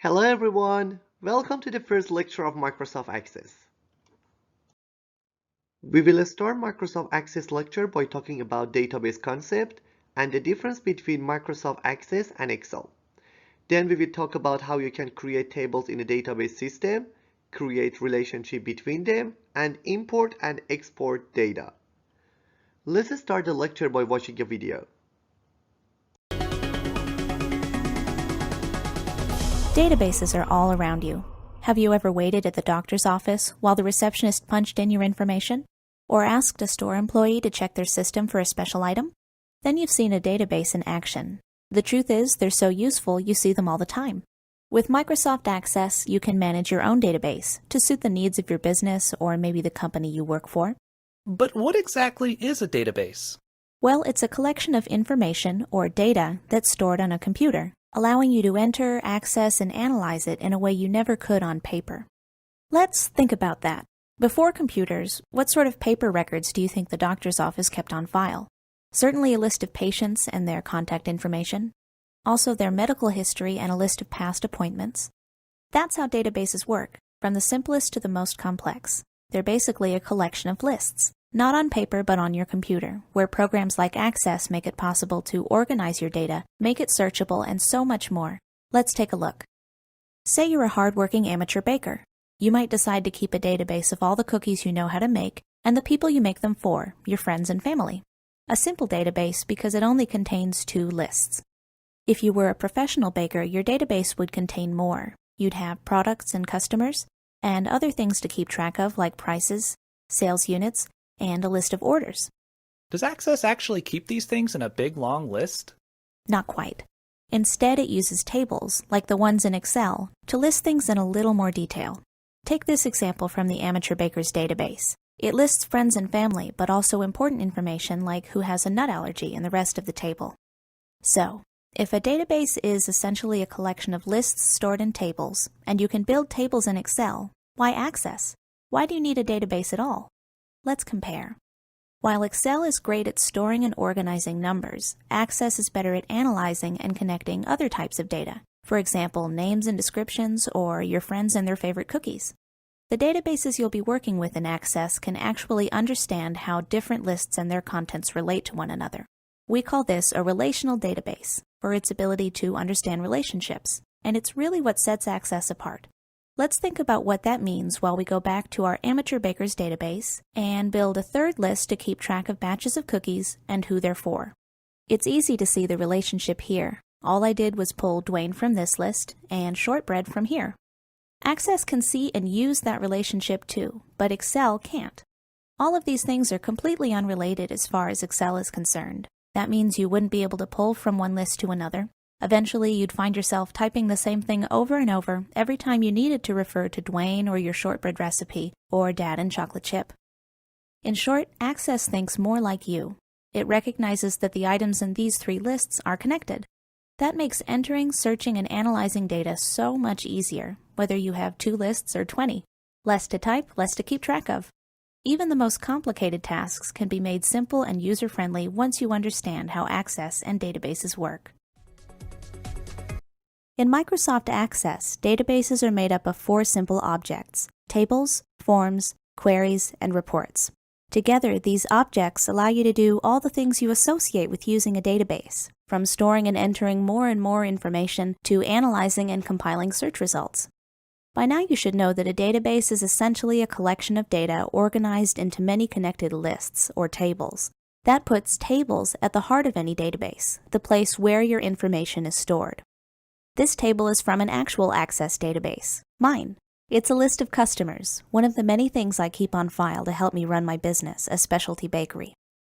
Hello everyone, welcome to the first lecture of Microsoft Access. We will start Microsoft Access lecture by talking about database concept and the difference between Microsoft Access and Excel. Then we will talk about how you can create tables in a database system, create relationship between them, and import and export data. Let's start the lecture by watching a video. Databases are all around you. Have you ever waited at the doctor's office while the receptionist punched in your information? Or asked a store employee to check their system for a special item? Then you've seen a database in action. The truth is, they're so useful you see them all the time. With Microsoft Access, you can manage your own database to suit the needs of your business or maybe the company you work for. But what exactly is a database? Well, it's a collection of information or data that's stored on a computer, allowing you to enter, access, and analyze it in a way you never could on paper. Let's think about that. Before computers, what sort of paper records do you think the doctor's office kept on file? Certainly a list of patients and their contact information, also their medical history and a list of past appointments. That's how databases work, from the simplest to the most complex. They're basically a collection of lists. Not on paper, but on your computer, where programs like Access make it possible to organize your data, make it searchable, and so much more. Let's take a look. Say you're a hardworking amateur baker. You might decide to keep a database of all the cookies you know how to make and the people you make them for, your friends and family. A simple database because it only contains 2 lists. If you were a professional baker, your database would contain more. You'd have products and customers, and other things to keep track of like prices, sales units, and a list of orders. Does Access actually keep these things in a big long list? Not quite. Instead, it uses tables, like the ones in Excel, to list things in a little more detail. Take this example from the Amateur Baker's database. It lists friends and family, but also important information like who has a nut allergy and the rest of the table. So, if a database is essentially a collection of lists stored in tables, and you can build tables in Excel, why Access? Why do you need a database at all? Let's compare. While Excel is great at storing and organizing numbers, Access is better at analyzing and connecting other types of data. For example, names and descriptions, or your friends and their favorite cookies. The databases you'll be working with in Access can actually understand how different lists and their contents relate to one another. We call this a relational database, for its ability to understand relationships, and it's really what sets Access apart. Let's think about what that means while we go back to our Amateur Baker's database and build a third list to keep track of batches of cookies and who they're for. It's easy to see the relationship here. All I did was pull Dwayne from this list and Shortbread from here. Access can see and use that relationship too, but Excel can't. All of these things are completely unrelated as far as Excel is concerned. That means you wouldn't be able to pull from one list to another. Eventually, you'd find yourself typing the same thing over and over every time you needed to refer to Dwayne or your shortbread recipe or Dad and chocolate chip. In short, Access thinks more like you. It recognizes that the items in these 3 lists are connected. That makes entering, searching, and analyzing data so much easier, whether you have 2 lists or 20. Less to type, less to keep track of. Even the most complicated tasks can be made simple and user-friendly once you understand how Access and databases work. In Microsoft Access, databases are made up of 4 simple objects: tables, forms, queries, and reports. Together, these objects allow you to do all the things you associate with using a database, from storing and entering more and more information to analyzing and compiling search results. By now you should know that a database is essentially a collection of data organized into many connected lists, or tables. That puts tables at the heart of any database, the place where your information is stored. This table is from an actual Access database, mine. It's a list of customers, one of the many things I keep on file to help me run my business, a specialty bakery.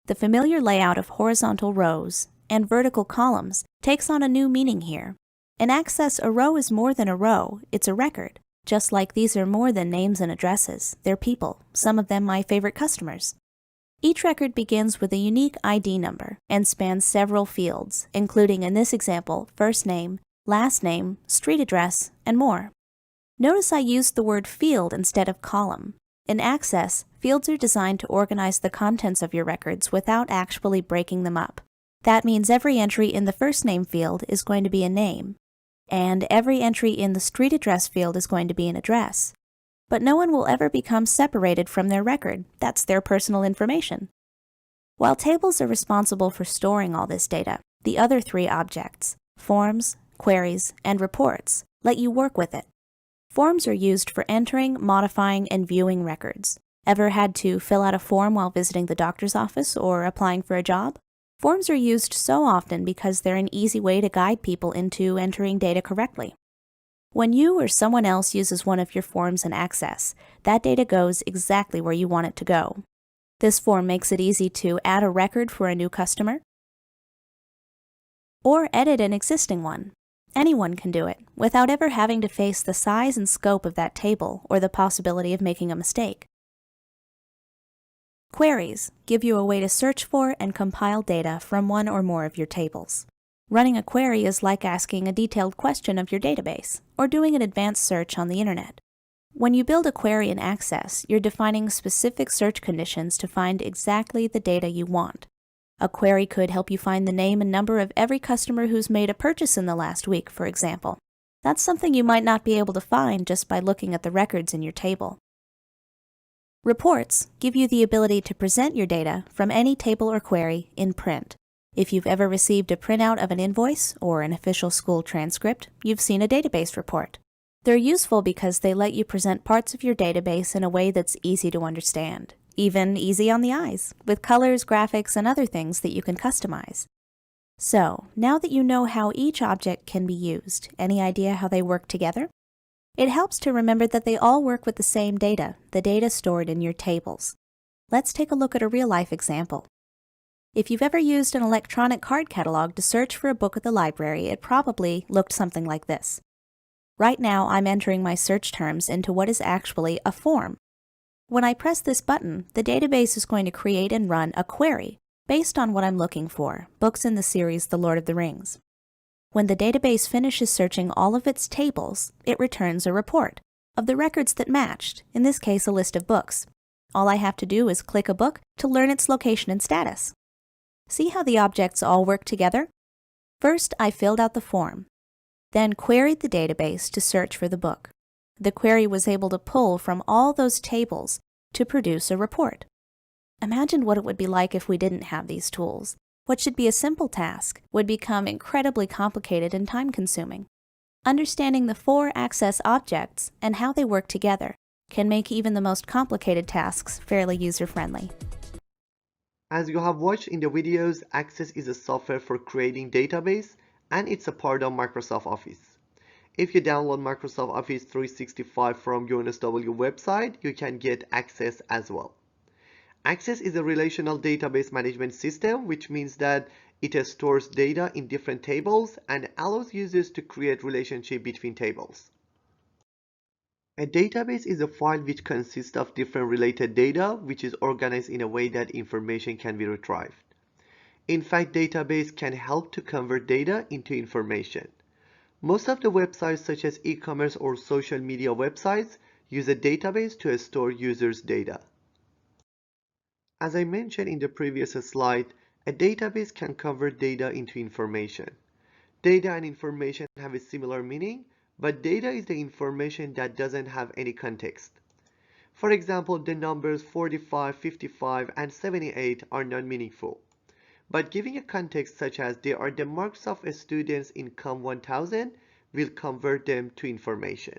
The familiar layout of horizontal rows and vertical columns takes on a new meaning here. In Access, a row is more than a row, it's a record. Just like these are more than names and addresses, they're people, some of them my favorite customers. Each record begins with a unique ID number and spans several fields, including in this example, first name, last name, street address, and more. Notice I used the word field instead of column. In Access, fields are designed to organize the contents of your records without actually breaking them up. That means every entry in the first name field is going to be a name. and every entry in the street address field is going to be an address. But no one will ever become separated from their record. That's their personal information. While tables are responsible for storing all this data, the other three objects, forms, queries, and reports, let you work with it. Forms are used for entering, modifying, and viewing records. Ever had to fill out a form while visiting the doctor's office or applying for a job? Forms are used so often because they're an easy way to guide people into entering data correctly. When you or someone else uses one of your forms in Access, that data goes exactly where you want it to go. This form makes it easy to add a record for a new customer or edit an existing one. Anyone can do it, without ever having to face the size and scope of that table or the possibility of making a mistake. Queries give you a way to search for and compile data from one or more of your tables. Running a query is like asking a detailed question of your database, or doing an advanced search on the internet. When you build a query in Access, you're defining specific search conditions to find exactly the data you want. A query could help you find the name and number of every customer who's made a purchase in the last week, for example. That's something you might not be able to find just by looking at the records in your table. Reports give you the ability to present your data from any table or query in print. If you've ever received a printout of an invoice or an official school transcript, you've seen a database report. They're useful because they let you present parts of your database in a way that's easy to understand, even easy on the eyes, with colors, graphics, and other things that you can customize. So, now that you know how each object can be used, any idea how they work together? It helps to remember that they all work with the same data, the data stored in your tables. Let's take a look at a real-life example. If you've ever used an electronic card catalog to search for a book at the library, it probably looked something like this. Right now, I'm entering my search terms into what is actually a form. When I press this button, the database is going to create and run a query based on what I'm looking for, books in the series The Lord of the Rings. When the database finishes searching all of its tables, it returns a report of the records that matched, in this case a list of books. All I have to do is click a book to learn its location and status. See how the objects all work together? First, I filled out the form, then queried the database to search for the book. The query was able to pull from all those tables to produce a report. Imagine what it would be like if we didn't have these tools. What should be a simple task would become incredibly complicated and time-consuming. Understanding the 4 Access objects and how they work together can make even the most complicated tasks fairly user-friendly. As you have watched in the videos, Access is a software for creating database, and it's a part of Microsoft Office. If you download Microsoft Office 365 from UNSW website, you can get Access as well. Access is a relational database management system, which means that it stores data in different tables and allows users to create relationships between tables. A database is a file which consists of different related data, which is organized in a way that information can be retrieved. In fact, database can help to convert data into information. Most of the websites, such as e-commerce or social media websites, use a database to store users' data. As I mentioned in the previous slide, a database can convert data into information. Data and information have a similar meaning, but data is the information that doesn't have any context. For example, the numbers 45, 55, and 78 are non-meaningful. But giving a context such as they are the marks of a student's income 1000 will convert them to information.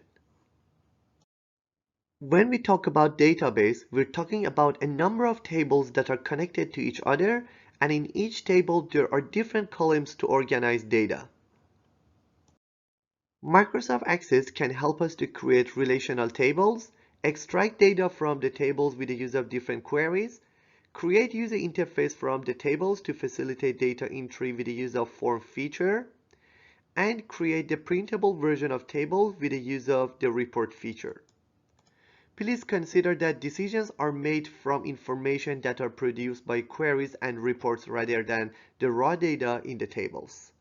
When we talk about database, we're talking about a number of tables that are connected to each other, and in each table there are different columns to organize data. Microsoft Access can help us to create relational tables, extract data from the tables with the use of different queries, create user interface from the tables to facilitate data entry with the use of form feature, and create the printable version of tables with the use of the report feature. Please consider that decisions are made from information that are produced by queries and reports rather than the raw data in the tables.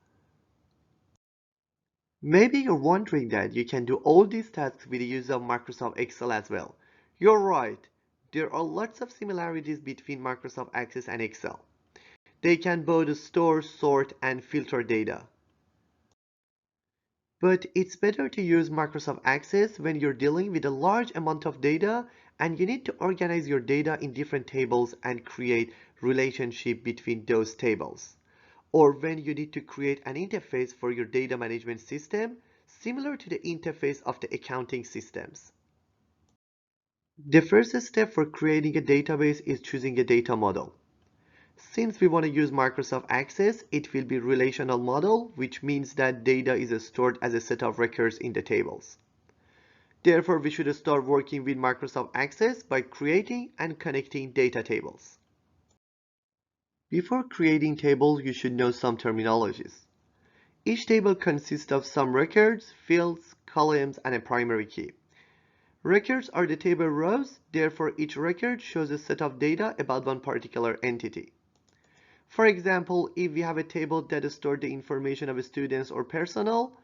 Maybe you're wondering that you can do all these tasks with the use of Microsoft Excel as well. You're right. There are lots of similarities between Microsoft Access and Excel. They can both store, sort, and filter data. But it's better to use Microsoft Access when you're dealing with a large amount of data and you need to organize your data in different tables and create relationship between those tables. Or when you need to create an interface for your data management system, similar to the interface of the accounting systems. The first step for creating a database is choosing a data model. Since we want to use Microsoft Access, it will be relational model, which means that data is stored as a set of records in the tables. Therefore, we should start working with Microsoft Access by creating and connecting data tables. Before creating tables, you should know some terminologies. Each table consists of some records, fields, columns, and a primary key. Records are the table rows, therefore each record shows a set of data about one particular entity. For example, if we have a table that stores the information of students or personnel,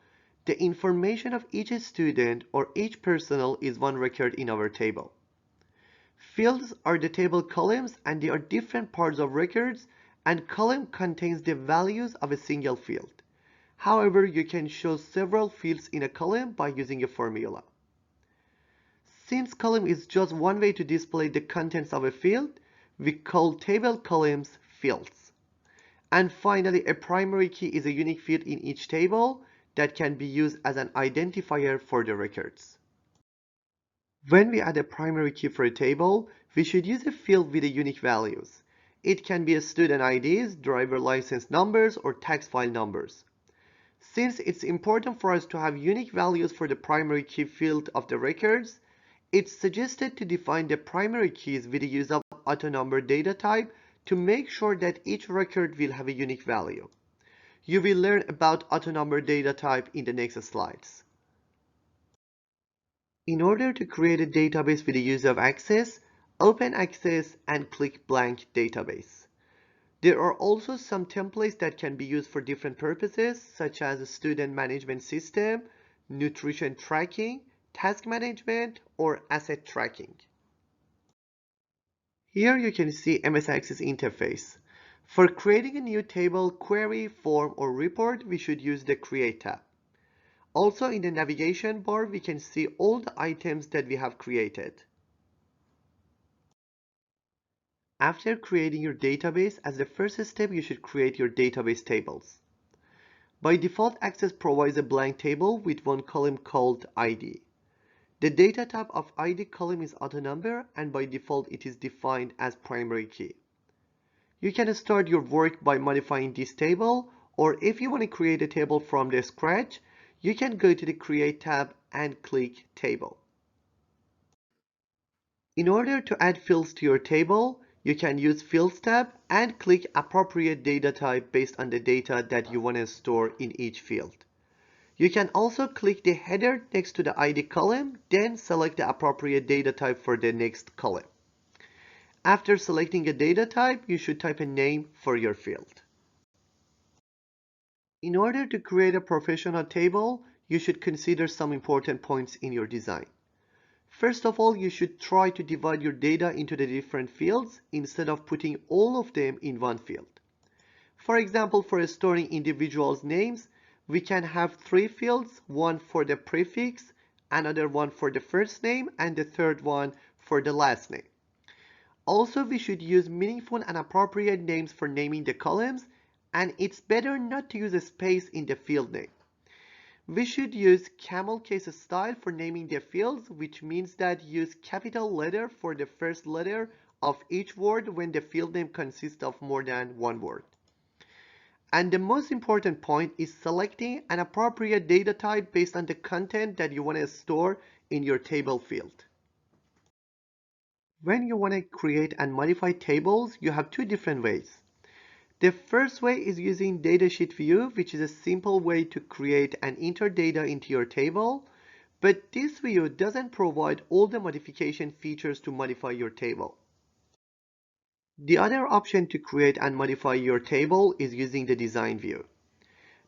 the information of each student or each personnel is one record in our table. Fields are the table columns and they are different parts of records, and column contains the values of a single field. However, you can show several fields in a column by using a formula. Since column is just one way to display the contents of a field, we call table columns fields. And finally, a primary key is a unique field in each table that can be used as an identifier for the records. When we add a primary key for a table, we should use a field with a unique values. It can be a student IDs, driver license numbers, or tax file numbers. Since it's important for us to have unique values for the primary key field of the records, it's suggested to define the primary keys with the use of AutoNumber data type to make sure that each record will have a unique value. You will learn about AutoNumber data type in the next slides. In order to create a database with the use of Access, open Access and click Blank Database. There are also some templates that can be used for different purposes, such as a student management system, nutrition tracking, task management, or asset tracking. Here you can see MS Access interface. For creating a new table, query, form, or report, we should use the Create tab. Also in the navigation bar, we can see all the items that we have created. After creating your database, as the first step, you should create your database tables. By default, Access provides a blank table with one column called ID. The data type of ID column is AutoNumber, and by default it is defined as primary key. You can start your work by modifying this table, or if you want to create a table from the scratch, you can go to the Create tab and click Table. In order to add fields to your table, you can use Fields tab and click appropriate data type based on the data that you want to store in each field. You can also click the header next to the ID column, then select the appropriate data type for the next column. After selecting a data type, you should type a name for your field. In order to create a professional table, you should consider some important points in your design. First of all, you should try to divide your data into the different fields instead of putting all of them in one field. For example, for storing individuals' names, we can have 3 fields, one for the prefix, another one for the first name, and the third one for the last name. Also, we should use meaningful and appropriate names for naming the columns, and it's better not to use a space in the field name. We should use camel case style for naming the fields, which means that use capital letter for the first letter of each word when the field name consists of more than one word. And the most important point is selecting an appropriate data type based on the content that you want to store in your table field. When you want to create and modify tables, you have 2 different ways. The first way is using Datasheet View, which is a simple way to create and enter data into your table, but this view doesn't provide all the modification features to modify your table. The other option to create and modify your table is using the Design View.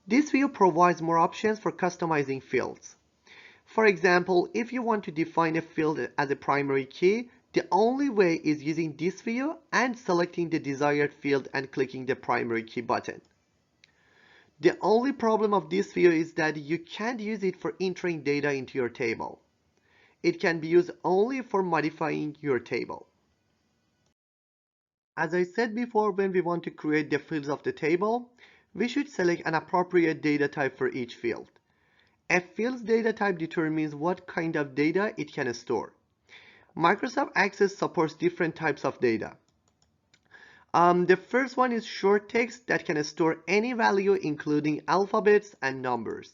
This view provides more options for customizing fields. For example, if you want to define a field as a primary key, the only way is using this view and selecting the desired field and clicking the primary key button. The only problem of this view is that you can't use it for entering data into your table. It can be used only for modifying your table. As I said before, when we want to create the fields of the table, we should select an appropriate data type for each field. A field's data type determines what kind of data it can store. Microsoft Access supports different types of data. The first one is short text that can store any value including alphabets and numbers.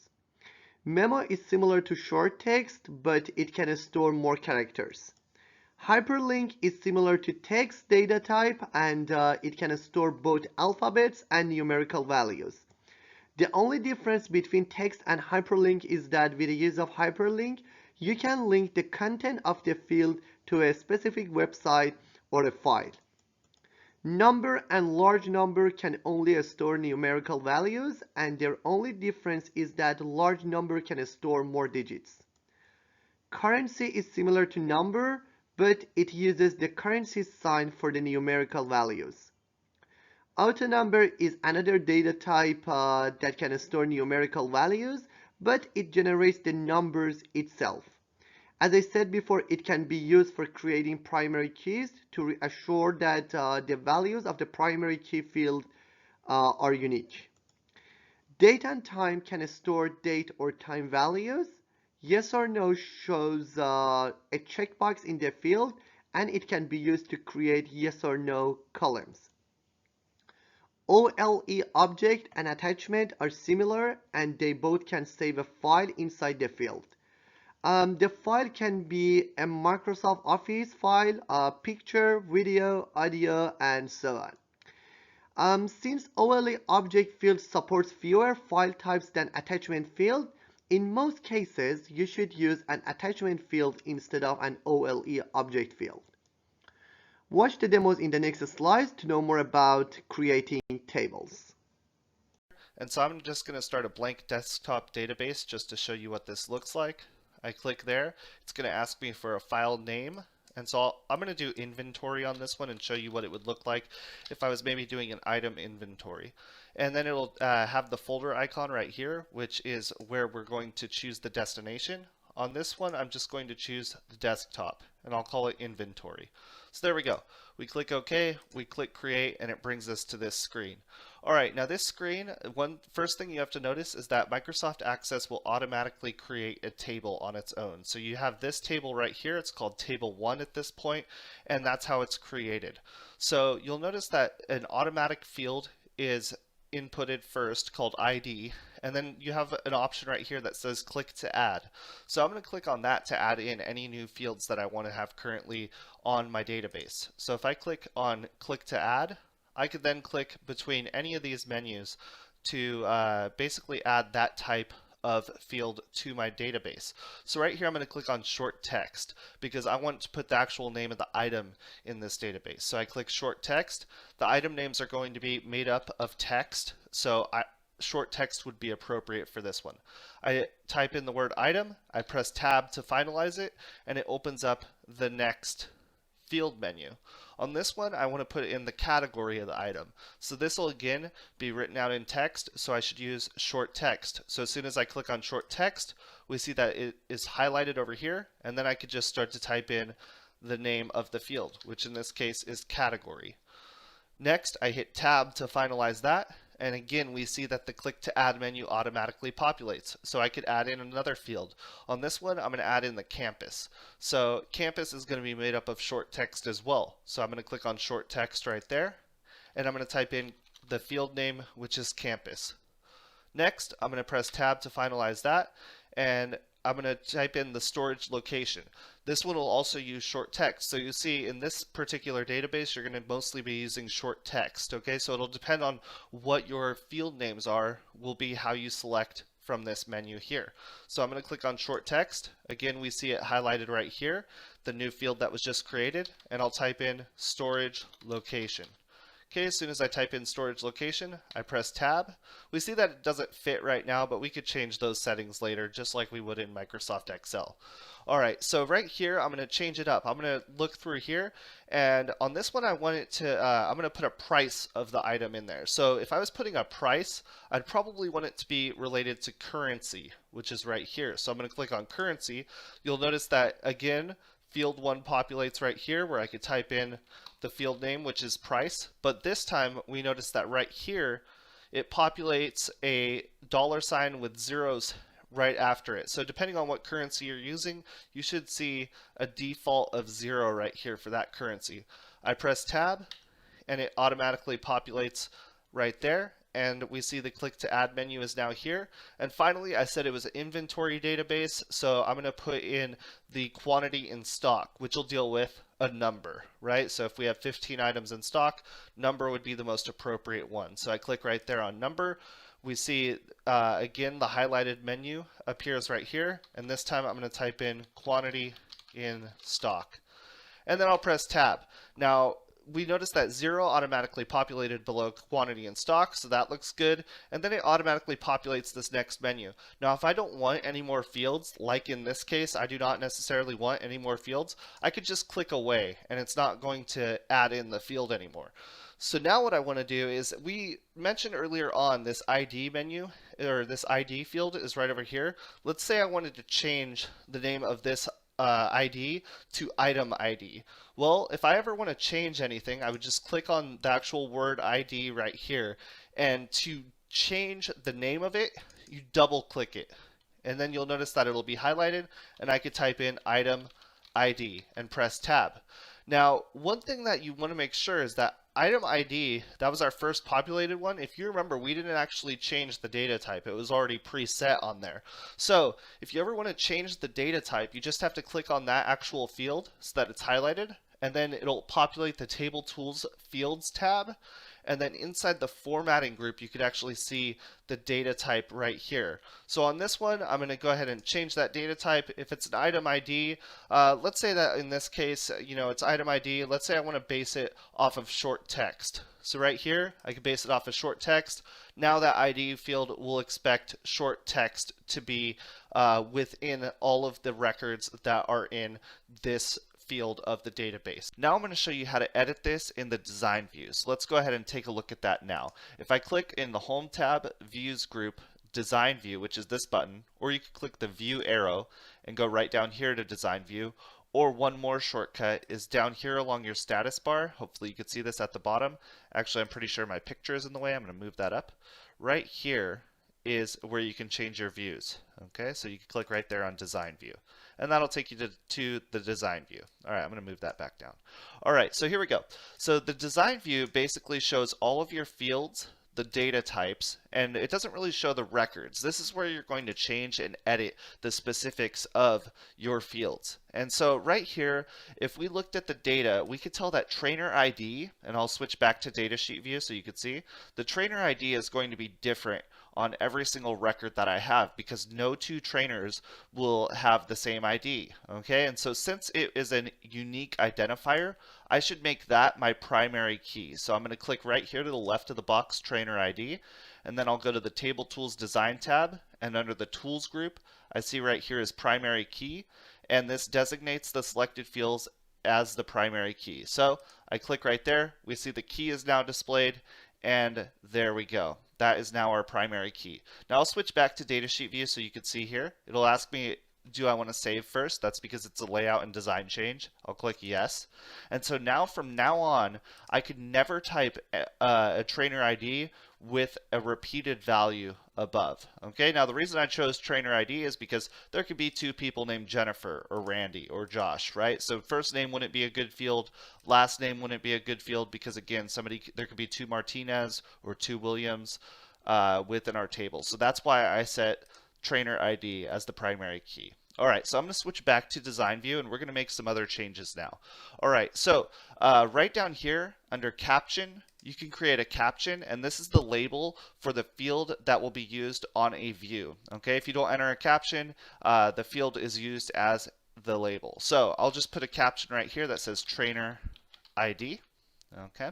Memo is similar to short text, but it can store more characters. Hyperlink is similar to text data type, and it can store both alphabets and numerical values. The only difference between text and hyperlink is that with the use of hyperlink, you can link the content of the field to a specific website or a file. Number and large number can only store numerical values, and their only difference is that large number can store more digits. Currency is similar to number, but it uses the currency sign for the numerical values. Autonumber is another data type that can store numerical values, but it generates the numbers itself. As I said before, it can be used for creating primary keys to assure that the values of the primary key field are unique. Date and time can store date or time values. Yes or no shows a checkbox in the field, and it can be used to create yes or no columns. OLE object and attachment are similar, and they both can save a file inside the field. The file can be a Microsoft Office file, a picture, video, audio, and so on. Since OLE object field supports fewer file types than attachment field, in most cases you should use an attachment field instead of an OLE object field. Watch the demos in the next slides to know more about creating tables. And so I'm just going to start a blank desktop database just to show you what this looks like. I click there, it's going to ask me for a file name, and so I'm going to do inventory on this one and show you what it would look like if I was maybe doing an item inventory. And then it'll have the folder icon right here, which is where we're going to choose the destination. On this one, I'm just going to choose the desktop, and I'll call it inventory. So there we go. We click OK, we click create, and it brings us to this screen. Alright, now this screen, first thing you have to notice is that Microsoft Access will automatically create a table on its own. So you have this table right here, it's called Table 1 at this point, and that's how it's created. So you'll notice that an automatic field is inputted first called ID, and then you have an option right here that says click to add. So I'm going to click on that to add in any new fields that I want to have currently on my database. So if I click on click to add, I could then click between any of these menus to basically add that type of field to my database. So right here I'm going to click on short text because I want to put the actual name of the item in this database. So I click short text. The item names are going to be made up of text, so short text would be appropriate for this one. I type in the word item, I press tab to finalize it, and it opens up the next field menu. On this one, I want to put in the category of the item. So this will again be written out in text, so I should use short text. So as soon as I click on short text, we see that it is highlighted over here, and then I could just start to type in the name of the field, which in this case is category. Next, I hit tab to finalize that, and again we see that the click to add menu automatically populates. So I could add in another field. On this one I'm going to add in the campus. So campus is going to be made up of short text as well. So I'm going to click on short text right there, and I'm going to type in the field name, which is campus. Next I'm going to press tab to finalize that, and I'm going to type in the storage location. This one will also use short text. So you see in this particular database, you're going to mostly be using short text. Okay, so it'll depend on what your field names are, will be how you select from this menu here. So I'm going to click on short text. Again, we see it highlighted right here, the new field that was just created, and I'll type in storage location. Okay, as soon as I type in storage location, I press tab. We see that it doesn't fit right now, but we could change those settings later, just like we would in Microsoft Excel. All right, so right here, I'm going to change it up. I'm going to look through here, and on this one, I want it to, I'm going to put a price of the item in there. So if I was putting a price, I'd probably want it to be related to currency, which is right here. So I'm going to click on currency. You'll notice that, again, field 1 populates right here where I could type in the field name, which is price. But this time we notice that right here it populates a $ with zeros right after it. So depending on what currency you're using, you should see a default of 0 right here for that currency. I press tab and it automatically populates right there. And we see the click to add menu is now here. And finally, I said it was an inventory database, so I'm going to put in the quantity in stock, which will deal with a number, right? So if we have 15 items in stock, number would be the most appropriate one. So I click right there on number. We see, again, the highlighted menu appears right here. And this time I'm going to type in quantity in stock. And then I'll press tab. Now, we notice that 0 automatically populated below quantity in stock, so that looks good. And then it automatically populates this next menu. Now, if I don't want any more fields, like in this case, I do not necessarily want any more fields, I could just click away, and it's not going to add in the field anymore. So now what I want to do is, we mentioned earlier on this ID menu, or this ID field is right over here. Let's say I wanted to change the name of this ID to item ID. Well, if I ever want to change anything, I would just click on the actual word ID right here, and to change the name of it, you double click it, and then you'll notice that it'll be highlighted, and I could type in item ID and press tab. Now, one thing that you want to make sure is that item ID, that was our first populated one. If you remember, we didn't actually change the data type. It was already preset on there. So if you ever want to change the data type, you just have to click on that actual field so that it's highlighted, and then it'll populate the Table Tools Fields tab. And then inside the formatting group, you could actually see the data type right here. So on this one, I'm going to go ahead and change that data type. If it's an item ID, let's say that in this case, it's item ID. Let's say I want to base it off of short text. So right here, I can base it off of short text. Now that ID field will expect short text to be within all of the records that are in this field of the database. Now I'm going to show you how to edit this in the design view. So let's go ahead and take a look at that now. If I click in the Home tab, Views group, Design View, which is this button, or you can click the View arrow and go right down here to Design View, or one more shortcut is down here along your status bar. Hopefully you can see this at the bottom. Actually, I'm pretty sure my picture is in the way. I'm going to move that up. Right here is where you can change your views. Okay, so you can click right there on Design View, and that'll take you to the Design View. All right, I'm going to move that back down. All right, so here we go. So the Design View basically shows all of your fields, the data types, and it doesn't really show the records. This is where you're going to change and edit the specifics of your fields. And so right here, if we looked at the data, we could tell that trainer ID, and I'll switch back to datasheet view so you can see, the trainer ID is going to be different on every single record that I have, because no two trainers will have the same ID. Okay, and so since it is a unique identifier, I should make that my primary key. So I'm going to click right here to the left of the box, Trainer ID, and then I'll go to the Table Tools Design tab, and under the Tools group, I see right here is Primary Key, and this designates the selected fields as the primary key. So I click right there, we see the key is now displayed, and there we go. That is now our primary key. Now I'll switch back to datasheet view so you can see here. It'll ask me, do I want to save first? That's because it's a layout and design change. I'll click yes. And so now from now on, I could never type a trainer ID with a repeated value above. Okay, now the reason I chose trainer ID is because there could be two people named Jennifer or Randy or Josh, right? So first name wouldn't be a good field, last name wouldn't be a good field, because again, there could be two Martinez or two Williams within our table. So that's why I set trainer ID as the primary key. All right, so I'm going to switch back to design view, and we're going to make some other changes now. All right, so right down here under caption, you can create a caption, and this is the label for the field that will be used on a view. Okay, if you don't enter a caption, the field is used as the label. So I'll just put a caption right here that says trainer ID. Okay,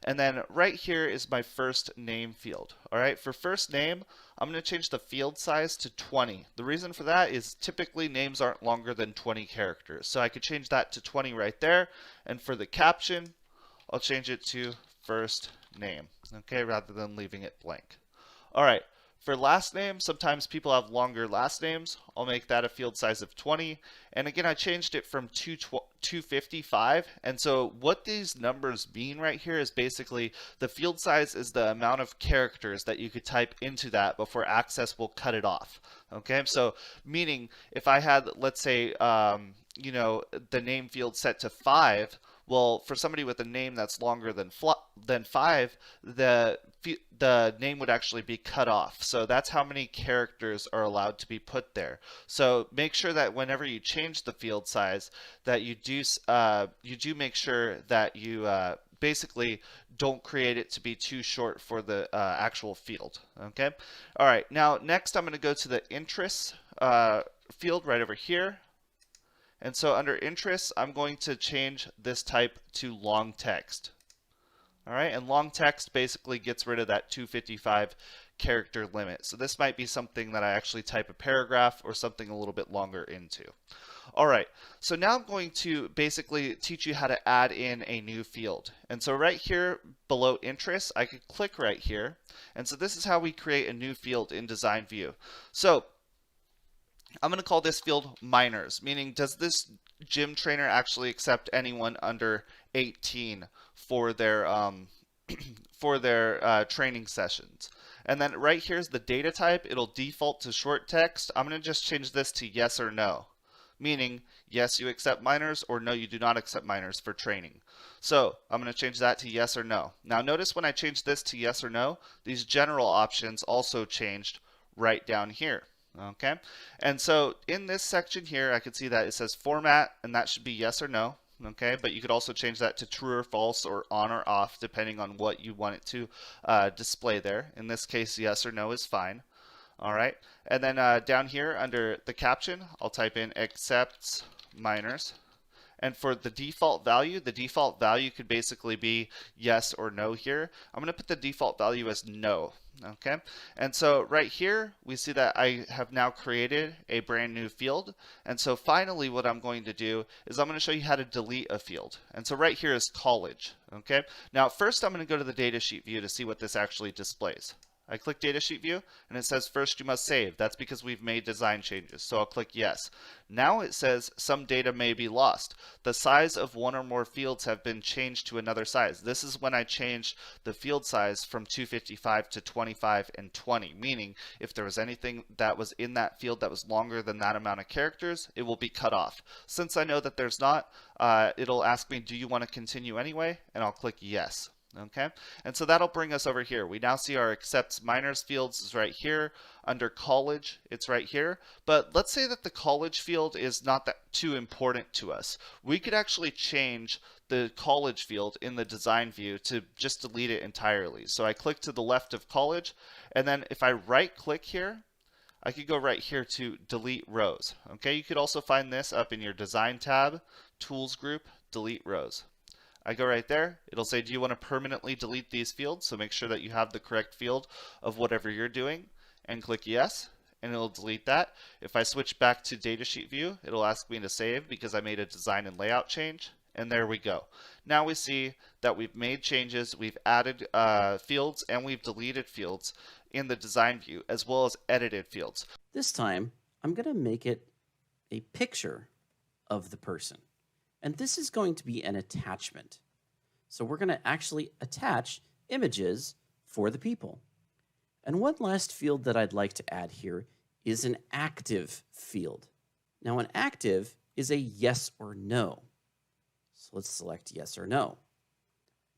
and then right here is my first name field. All right, for first name, I'm going to change the field size to 20. The reason for that is typically names aren't longer than 20 characters. So I could change that to 20 right there. And for the caption, I'll change it to first name, okay, rather than leaving it blank. All right, for last name, sometimes people have longer last names. I'll make that a field size of 20. And again, I changed it from 255. And so what these numbers mean right here is basically the field size is the amount of characters that you could type into that before Access will cut it off. Okay, so meaning if I had, let's say, the name field set to 5, well, for somebody with a name that's longer than 5, the name would actually be cut off. So that's how many characters are allowed to be put there. So make sure that whenever you change the field size, that you do make sure that you basically don't create it to be too short for the actual field. Okay. All right. Now next, I'm going to go to the interests field right over here. And so under interests, I'm going to change this type to long text. All right, and long text basically gets rid of that 255 character limit. So this might be something that I actually type a paragraph or something a little bit longer into. All right, so now I'm going to basically teach you how to add in a new field. And so right here below interests, I could click right here. And so this is how we create a new field in Design View. So I'm going to call this field minors, meaning does this gym trainer actually accept anyone under 18 for their training sessions? And then right here's the data type. It'll default to short text. I'm going to just change this to yes or no, meaning yes, you accept minors, or no, you do not accept minors for training. So I'm going to change that to yes or no. Now notice when I change this to yes or no, these general options also changed right down here. Okay, and so in this section here, I can see that it says format, and that should be yes or no. Okay, but you could also change that to true or false or on or off, depending on what you want it to display there. In this case, yes or no is fine. All right, and then down here under the caption, I'll type in accepts minors. And for the default value could basically be yes or no here. I'm going to put the default value as no. Okay, and so right here we see that I have now created a brand new field. And so finally what I'm going to do is I'm going to show you how to delete a field. And so right here is college. Okay, now first I'm going to go to the datasheet view to see what this actually displays. I click Datasheet View, and it says first you must save. That's because we've made design changes, so I'll click yes. Now it says some data may be lost. The size of one or more fields have been changed to another size. This is when I changed the field size from 255 to 25 and 20, meaning if there was anything that was in that field that was longer than that amount of characters, it will be cut off. Since I know that there's not, it'll ask me, do you want to continue anyway? And I'll click yes. Okay, and so that'll bring us over here. We now see our accepts minors fields is right here. Under college, it's right here. But let's say that the college field is not that too important to us. We could actually change the college field in the design view to just delete it entirely. So I click to the left of college, and then if I right click here, I could go right here to delete rows. Okay, you could also find this up in your design tab, tools group, delete rows. I go right there. It'll say, do you want to permanently delete these fields? So make sure that you have the correct field of whatever you're doing, and click yes, and it'll delete that. If I switch back to Datasheet View, it'll ask me to save because I made a design and layout change, and there we go. Now we see that we've made changes, we've added fields, and we've deleted fields in the design view, as well as edited fields. This time, I'm going to make it a picture of the person. And this is going to be an attachment. So we're going to actually attach images for the people. And one last field that I'd like to add here is an active field. Now an active is a yes or no. So let's select yes or no.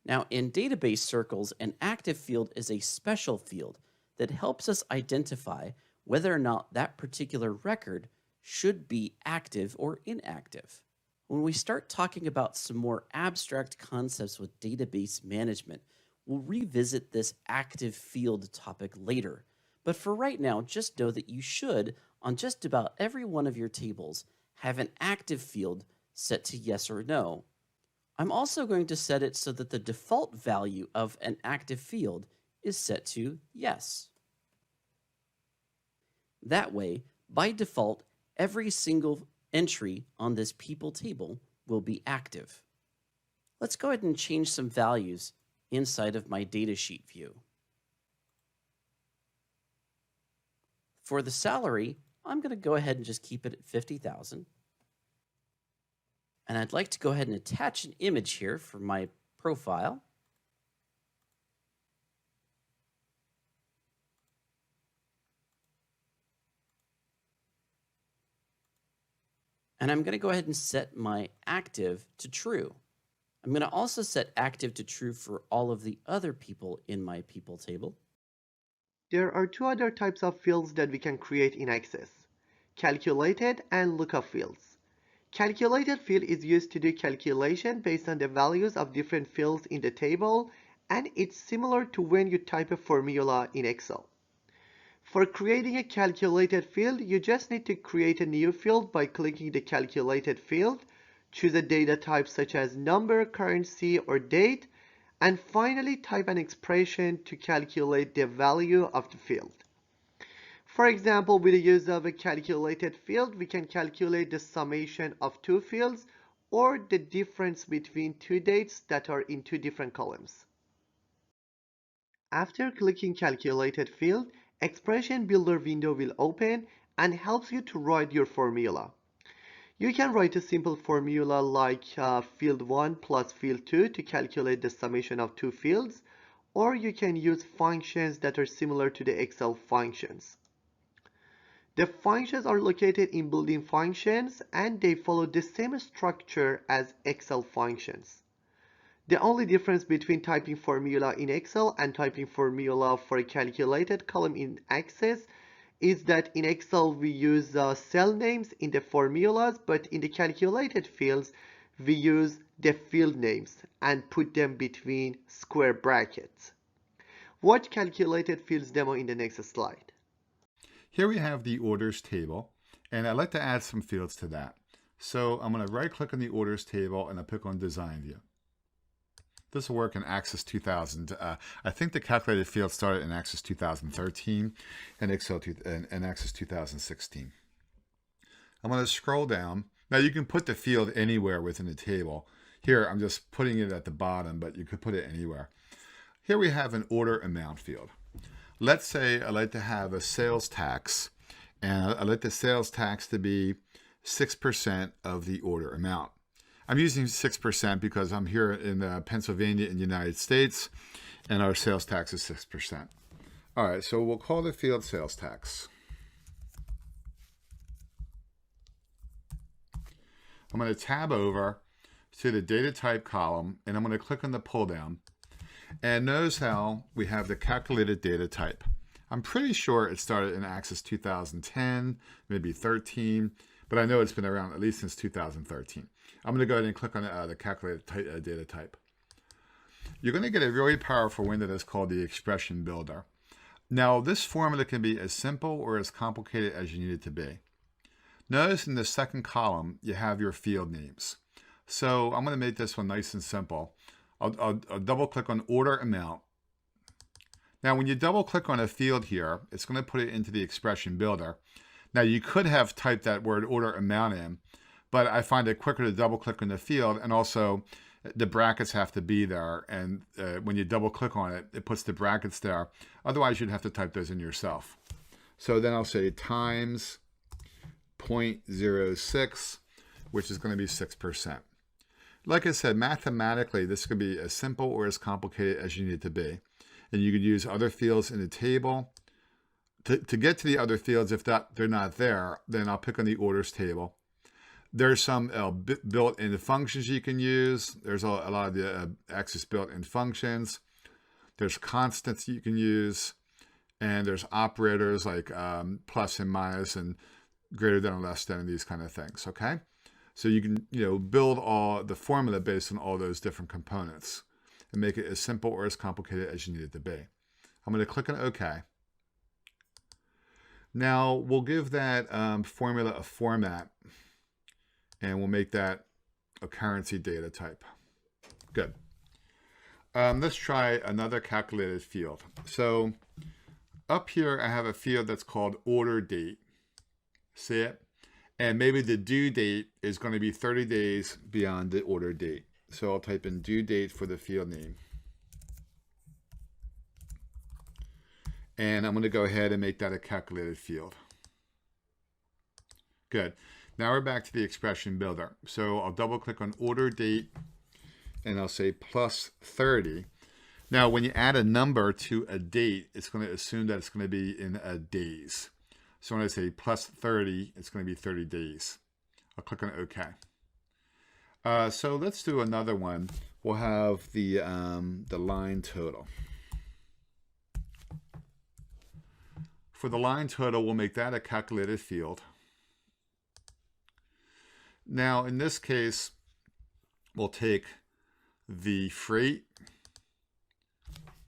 Now in database circles, an active field is a special field that helps us identify whether or not that particular record should be active or inactive. When we start talking about some more abstract concepts with database management, we'll revisit this active field topic later. But for right now, just know that you should, on just about every one of your tables, have an active field set to yes or no. I'm also going to set it so that the default value of an active field is set to yes. That way, by default, every single entry on this people table will be active. Let's go ahead and change some values inside of my datasheet view. For the salary, I'm going to go ahead and just keep it at 50,000. And I'd like to go ahead and attach an image here for my profile. And I'm going to go ahead and set my active to true. I'm going to also set active to true for all of the other people in my people table. There are two other types of fields that we can create in Access: calculated and lookup fields. Calculated field is used to do calculation based on the values of different fields in the table, and it's similar to when you type a formula in Excel. For creating a calculated field, you just need to create a new field by clicking the calculated field, choose a data type such as number, currency, or date, and finally type an expression to calculate the value of the field. For example, with the use of a calculated field, we can calculate the summation of two fields or the difference between two dates that are in two different columns. After clicking calculated field, Expression Builder window will open and helps you to write your formula. You can write a simple formula like field 1 plus field 2 to calculate the summation of two fields, or you can use functions that are similar to the Excel functions. The functions are located in built-in functions and they follow the same structure as Excel functions. The only difference between typing formula in Excel and typing formula for a calculated column in Access is that in Excel we use cell names in the formulas, but in the calculated fields we use the field names and put them between square brackets. Watch calculated fields demo in the next slide. Here we have the orders table, and I'd like to add some fields to that. So I'm going to right click on the orders table and I'll pick on design view. This will work in Access 2000. I think the calculated field started in Access 2013 and Access 2016. I'm going to scroll down. Now you can put the field anywhere within the table. Here I'm just putting it at the bottom, but you could put it anywhere. Here we have an order amount field. Let's say I'd like to have a sales tax, and I'd like the sales tax to be 6% of the order amount. I'm using 6% because I'm here in Pennsylvania in the United States, and our sales tax is 6%. All right, so we'll call the field sales tax. I'm going to tab over to the data type column, and I'm going to click on the pull down. And notice how we have the calculated data type. I'm pretty sure it started in Access 2010, maybe 13, but I know it's been around at least since 2013. I'm going to go ahead and click on the calculated data type. You're going to get a really powerful window that's called the Expression Builder. Now, this formula can be as simple or as complicated as you need it to be. Notice in the second column, you have your field names. So I'm going to make this one nice and simple. I'll double click on order amount. Now, when you double click on a field here, it's going to put it into the Expression Builder. Now, you could have typed that word order amount in, but I find it quicker to double click on the field, and also the brackets have to be there. And when you double click on it, it puts the brackets there. Otherwise, you'd have to type those in yourself. So then I'll say times 0.06, which is going to be 6%. Like I said, mathematically, this could be as simple or as complicated as you need it to be. And you could use other fields in the table. To get to the other fields, if they're not there, then I'll pick on the orders table. There's some built-in functions you can use. There's a lot of the Access built-in functions. There's constants you can use. And there's operators like plus and minus and greater than or less than, and these kind of things, okay? So you can build all the formula based on all those different components and make it as simple or as complicated as you need it to be. I'm going to click on OK. Now we'll give that formula a format, and we'll make that a currency data type. Good. Let's try another calculated field. So up here, I have a field that's called order date. See it? And maybe the due date is going to be 30 days beyond the order date. So I'll type in due date for the field name. And I'm going to go ahead and make that a calculated field. Good. Now we're back to the expression builder. So I'll double click on order date and I'll say plus 30. Now when you add a number to a date, it's going to assume that it's going to be in days. So when I say plus 30, it's going to be 30 days. I'll click on OK. So let's do another one. We'll have the line total. For the line total, we'll make that a calculated field. Now, in this case, we'll take the freight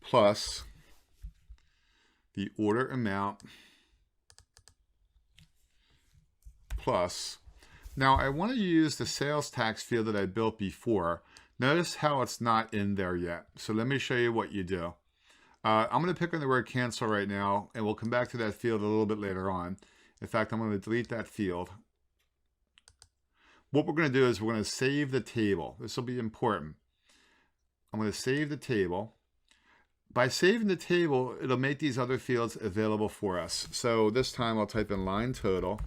plus the order amount plus. Now, I want to use the sales tax field that I built before. Notice how it's not in there yet. So let me show you what you do. I'm going to pick on the word cancel right now, and we'll come back to that field a little bit later on. In fact, I'm going to delete that field. What we're going to do is we're going to save the table. This will be important. I'm going to save the table. By saving the table, it'll make these other fields available for us. So this time I'll type in line total.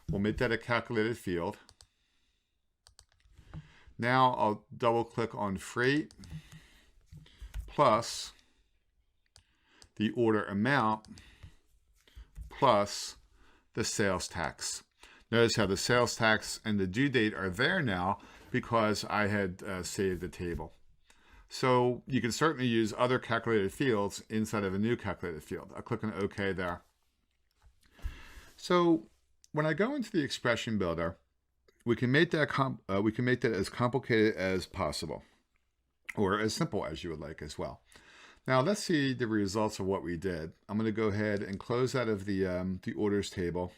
We'll make that a calculated field. Now I'll double click on freight plus the order amount plus the sales tax. Notice how the sales tax and the due date are there now because I had saved the table. So you can certainly use other calculated fields inside of a new calculated field. I'll click on OK there. So when I go into the expression builder, we can make that as complicated as possible, or as simple as you would like as well. Now let's see the results of what we did. I'm going to go ahead and close out of the orders table,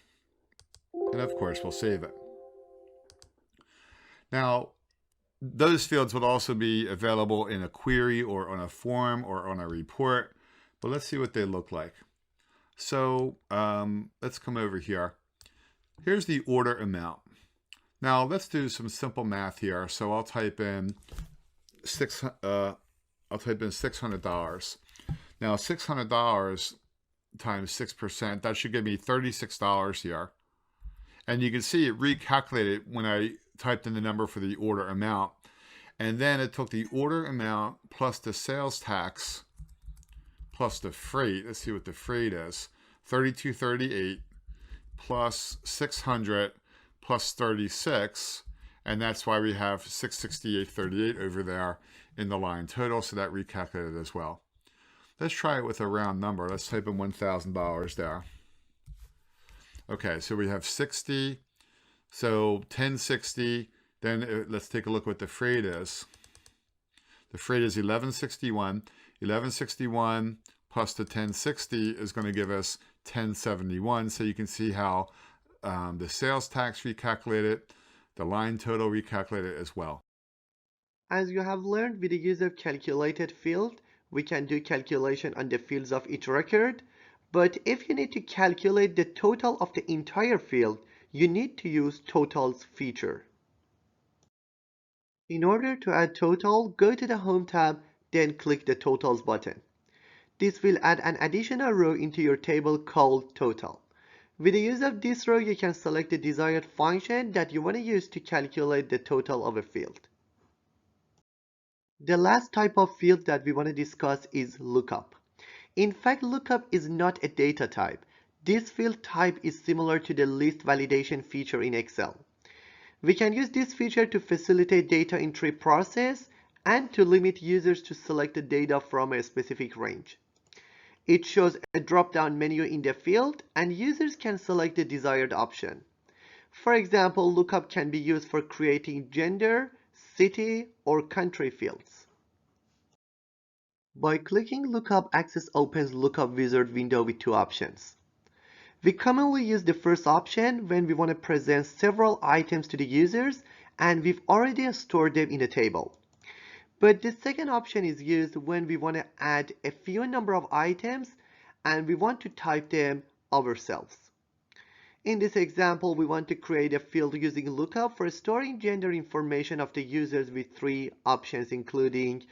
and of course we'll save it. Now those fields would also be available in a query or on a form or on a report, but let's see what they look like. So let's come over here. Here's the order amount. Now let's do some simple math here. So I'll type in $600. Now $600 times 6%, that should give me $36 here. And you can see it recalculated when I typed in the number for the order amount. And then it took the order amount plus the sales tax plus the freight. Let's see what the freight is. $32.38 plus 600 plus 36, and that's why we have 668.38 over there in the line total, so that recalculated as well. Let's try it with a round number. Let's type in $1,000 there. Okay, so we have 60, so 1060, then let's take a look what the freight is. The freight is 1161. 1161 plus the 1060 is going to give us 1071, so you can see how the sales tax recalculated, the line total recalculated as well. As you have learned, with the use of calculated field, we can do calculation on the fields of each record. But if you need to calculate the total of the entire field, you need to use totals feature. In order to add total, go to the Home tab, then click the Totals button. This will add an additional row into your table called Total. With the use of this row, you can select the desired function that you want to use to calculate the total of a field. The last type of field that we want to discuss is lookup. In fact, lookup is not a data type. This field type is similar to the list validation feature in Excel. We can use this feature to facilitate data entry process and to limit users to select the data from a specific range. It shows a drop-down menu in the field, and users can select the desired option. For example, lookup can be used for creating gender, city, or country fields. By clicking Lookup, Access opens Lookup Wizard window with two options. We commonly use the first option when we want to present several items to the users and we've already stored them in a table. But the second option is used when we want to add a few number of items and we want to type them ourselves. In this example, we want to create a field using lookup for storing gender information of the users with 3 options, including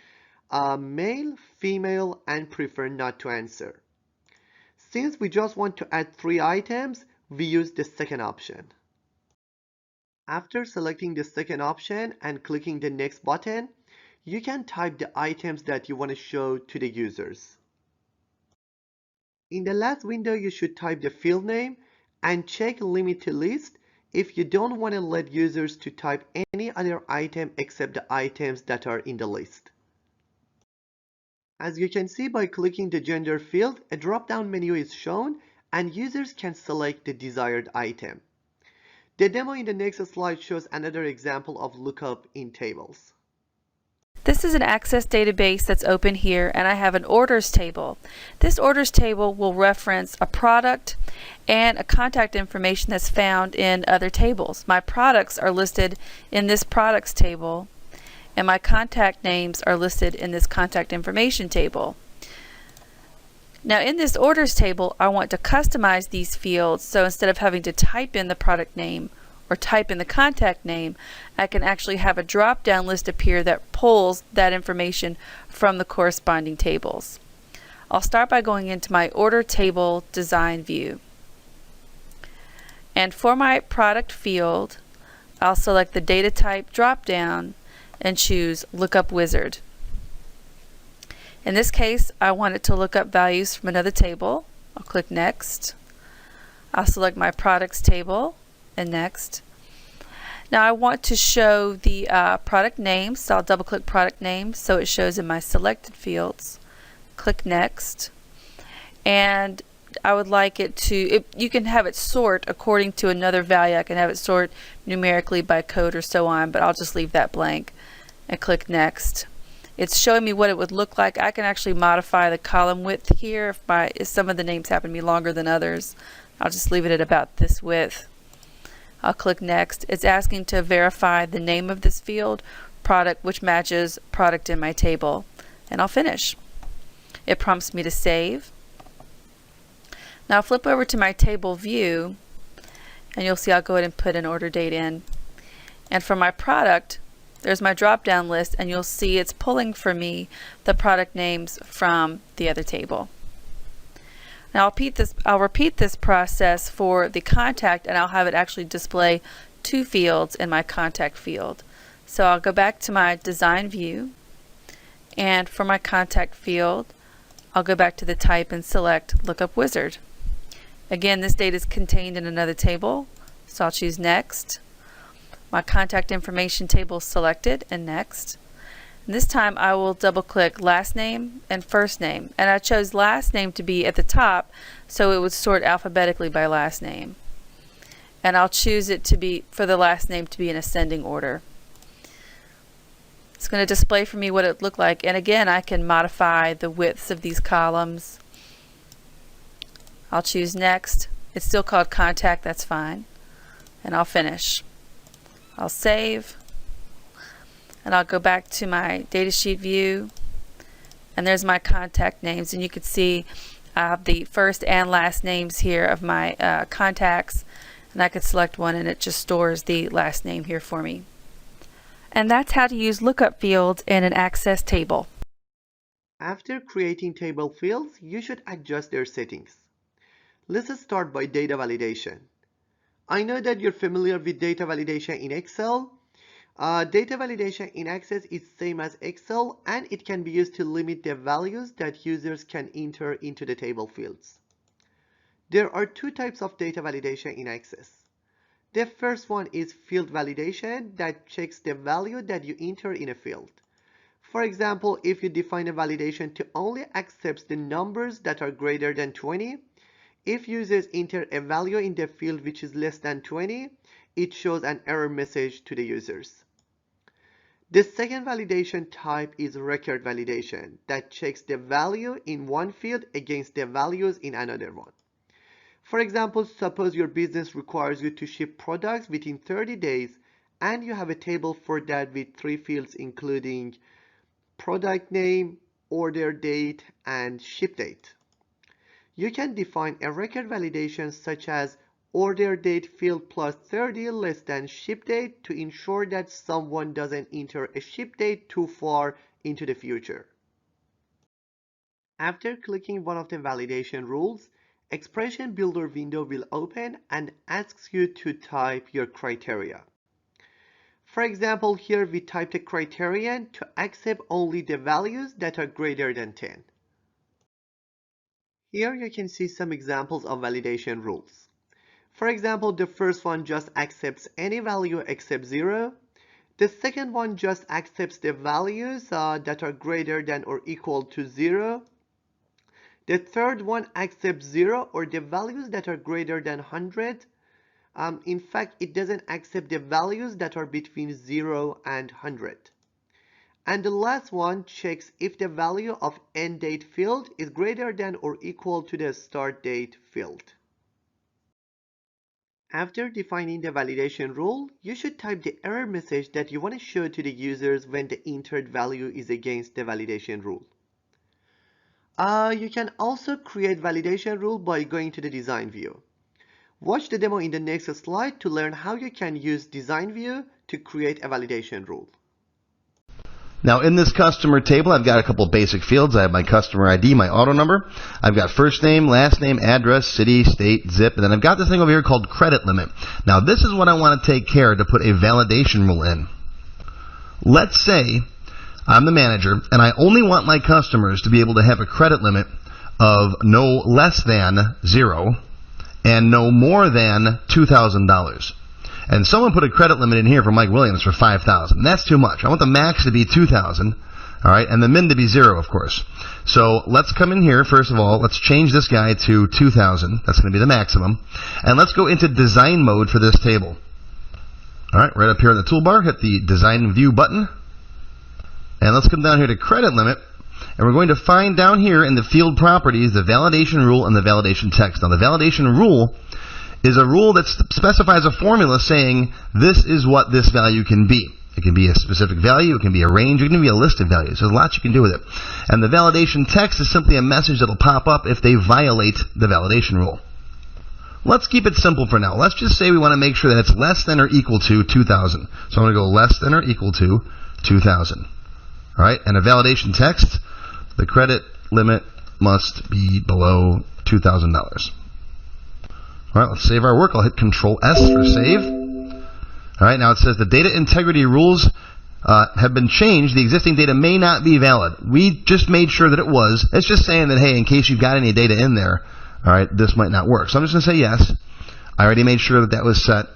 male, female, and prefer not to answer. Since we just want to add 3 items, we use the second option. After selecting the second option and clicking the next button, you can type the items that you want to show to the users. In the last window, you should type the field name and check limit to list if you don't want to let users to type any other item except the items that are in the list. As you can see, by clicking the gender field, a drop-down menu is shown and users can select the desired item. The demo in the next slide shows another example of lookup in tables. This is an Access database that's open here, and I have an orders table. This orders table will reference a product and a contact information that's found in other tables. My products are listed in this products table, and my contact names are listed in this contact information table. Now in this orders table, I want to customize these fields, so instead of having to type in the product name or type in the contact name, I can actually have a drop-down list appear that pulls that information from the corresponding tables. I'll start by going into my order table design view. And for my product field, I'll select the data type drop-down and choose Lookup Wizard. In this case, I want it to look up values from another table. I'll click Next. I'll select my products table and Next. Now I want to show the product name, so I'll double click product name so it shows in my selected fields. Click Next. And I would like it to, you can have it sort according to another value. I can have it sort numerically by code or so on, but I'll just leave that blank and click Next. It's showing me what it would look like. I can actually modify the column width here if some of the names happen to be longer than others. I'll just leave it at about this width. I'll click Next. It's asking to verify the name of this field, product, which matches product in my table, and I'll finish. It prompts me to save. Now I'll flip over to my table view, and you'll see I'll go ahead and put an order date in. And for my product, there's my drop-down list, and you'll see it's pulling for me the product names from the other table. Now I'll repeat this process for the contact, and I'll have it actually display 2 fields in my contact field. So I'll go back to my design view, and for my contact field, I'll go back to the type and select Lookup Wizard. Again, this data is contained in another table, so I'll choose Next. My contact information table is selected and Next. And this time I will double click last name and first name, and I chose last name to be at the top so it would sort alphabetically by last name, and I'll choose it to be for the last name to be in ascending order. It's going to display for me what it looked like, and again I can modify the widths of these columns. I'll choose Next. It's still called contact, that's fine, and I'll finish. I'll save, and I'll go back to my datasheet view, and there's my contact names, and you can see I have the first and last names here of my contacts, and I could select one and it just stores the last name here for me. And that's how to use lookup fields in an Access table. After creating table fields, you should adjust their settings. Let's start by data validation. I know that you're familiar with data validation in Excel. Data validation in Access is same as Excel, and it can be used to limit the values that users can enter into the table fields. There are 2 types of data validation in Access. The first one is field validation that checks the value that you enter in a field. For example, if you define a validation to only accept the numbers that are greater than 20, if users enter a value in the field which is less than 20, it shows an error message to the users. The second validation type is record validation that checks the value in one field against the values in another one. For example, suppose your business requires you to ship products within 30 days and you have a table for that with 3 fields including product name, order date, and ship date. You can define a record validation such as order date field plus 30 less than ship date to ensure that someone doesn't enter a ship date too far into the future. After clicking one of the validation rules, Expression Builder window will open and asks you to type your criteria. For example, here we typed a criterion to accept only the values that are greater than 10. Here you can see some examples of validation rules. For example, the first one just accepts any value except 0. The second one just accepts the values that are greater than or equal to 0. The third one accepts 0 or the values that are greater than 100. In fact, it doesn't accept the values that are between 0 and 100. And the last one checks if the value of end date field is greater than or equal to the start date field. After defining the validation rule, you should type the error message that you want to show to the users when the entered value is against the validation rule. You can also create validation rule by going to the design view. Watch the demo in the next slide to learn how you can use design view to create a validation rule. Now in this customer table, I've got a couple basic fields. I have my customer ID, my auto number. I've got first name, last name, address, city, state, zip, and then I've got this thing over here called credit limit. Now this is what I want to take care to put a validation rule in. Let's say I'm the manager and I only want my customers to be able to have a credit limit of no less than 0 and no more than $2,000. And someone put a credit limit in here for Mike Williams for $5,000. That's too much. I want the max to be $2,000, all right, and the min to be 0, of course. So let's come in here, first of all, let's change this guy to 2,000. That's going to be the maximum. And let's go into design mode for this table. All right, right up here in the toolbar, hit the design view button. And let's come down here to credit limit. And we're going to find down here in the field properties the validation rule and the validation text. Now the validation rule is a rule that specifies a formula saying this is what this value can be. It can be a specific value, it can be a range, it can be a list of values. There's lots you can do with it. And the validation text is simply a message that will pop up if they violate the validation rule. Let's keep it simple for now. Let's just say we want to make sure that it's less than or equal to 2,000. So I'm going to go less than or equal to 2,000. All right, and a validation text, the credit limit must be below $2,000. All right, let's save our work. I'll hit Control S for save. All right, now it says the data integrity rules have been changed. The existing data may not be valid. We just made sure that it was. It's just saying that, hey, in case you've got any data in there, all right, this might not work. So I'm just going to say yes. I already made sure that that was set.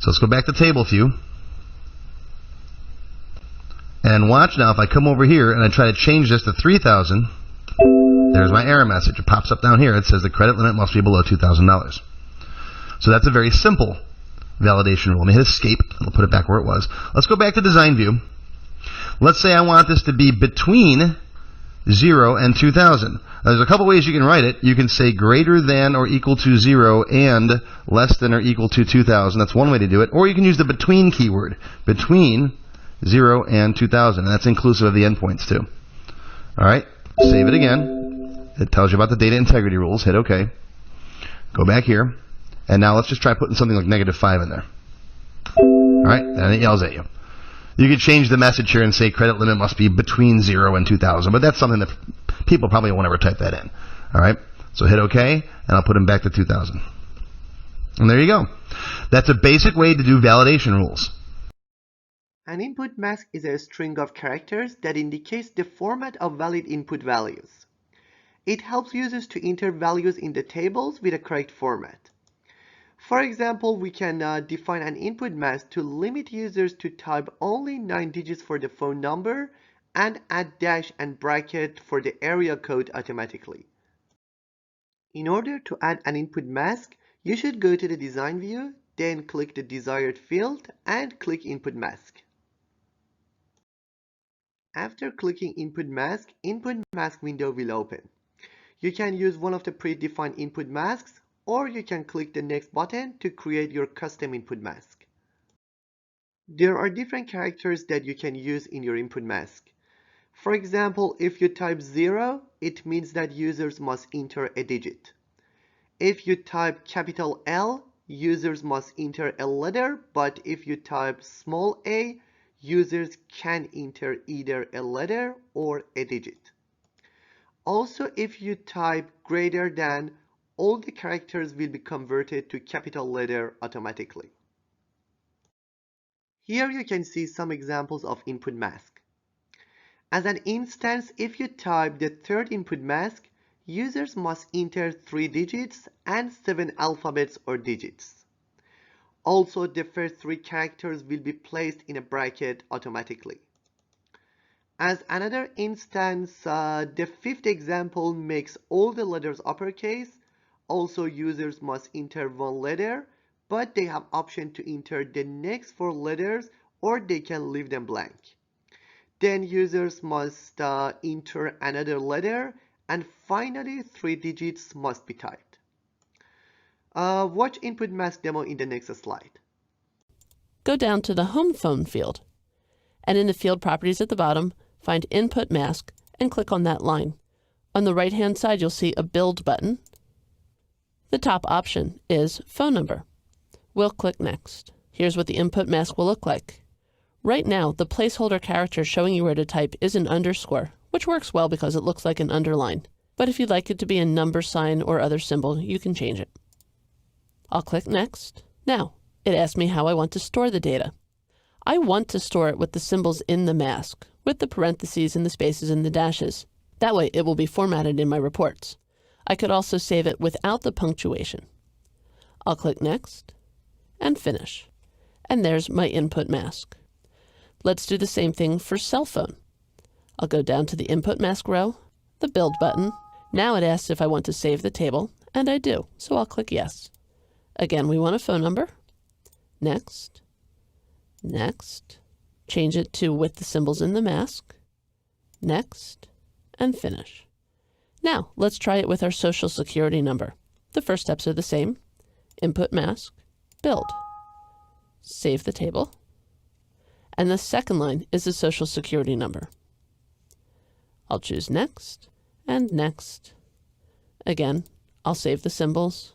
So let's go back to table view. And watch now, if I come over here and I try to change this to 3,000, there's my error message. It pops up down here. It says the credit limit must be below $2,000. So that's a very simple validation rule. Let me hit escape. I'll put it back where it was. Let's go back to design view. Let's say I want this to be between 0 and 2,000. Now, there's a couple ways you can write it. You can say greater than or equal to 0 and less than or equal to 2,000. That's one way to do it. Or you can use the between keyword. Between 0 and 2,000. And that's inclusive of the endpoints too. All right. Save it again. It tells you about the data integrity rules. Hit OK. Go back here. And now let's just try putting something like -5 in there. All right. And it yells at you. You could change the message here and say credit limit must be between 0 and 2,000. But that's something that people probably won't ever type that in. All right. So hit OK. And I'll put them back to 2,000. And there you go. That's a basic way to do validation rules. An input mask is a string of characters that indicates the format of valid input values. It helps users to enter values in the tables with a correct format. For example, we can define an input mask to limit users to type only 9 digits for the phone number and add dash and bracket for the area code automatically. In order to add an input mask, you should go to the design view, then click the desired field and click input mask. After clicking input mask window will open. You can use one of the predefined input masks, or you can click the next button to create your custom input mask. There are different characters that you can use in your input mask. For example, if you type 0, it means that users must enter a digit. If you type capital L, users must enter a letter, but if you type small a, users can enter either a letter or a digit. Also, if you type greater than, all the characters will be converted to capital letter automatically. Here you can see some examples of input mask. As an instance, if you type the third input mask, users must enter 3 digits and 7 alphabets or digits. Also, the first 3 characters will be placed in a bracket automatically. As another instance, the fifth example makes all the letters uppercase. Also, users must enter 1 letter, but they have option to enter the next 4 letters or they can leave them blank. Then users must enter another letter, and finally 3 digits must be typed. Watch input mask demo in the next slide. Go down to the home phone field, and in the field properties at the bottom, find Input Mask and click on that line. On the right-hand side, you'll see a Build button. The top option is Phone Number. We'll click Next. Here's what the input mask will look like. Right now, the placeholder character showing you where to type is an underscore, which works well because it looks like an underline. But if you'd like it to be a number sign or other symbol, you can change it. I'll click Next. Now, it asks me how I want to store the data. I want to store it with the symbols in the mask, with the parentheses and the spaces and the dashes. That way it will be formatted in my reports. I could also save it without the punctuation. I'll click Next and Finish. And there's my input mask. Let's do the same thing for cell phone. I'll go down to the input mask row, the Build button. Now it asks if I want to save the table, and I do, so I'll click Yes. Again, we want a phone number. Next. Next. Change it to with the symbols in the mask. Next. And Finish. Now, let's try it with our social security number. The first steps are the same. Input mask, build. Save the table. And the second line is the social security number. I'll choose Next and Next. Again, I'll save the symbols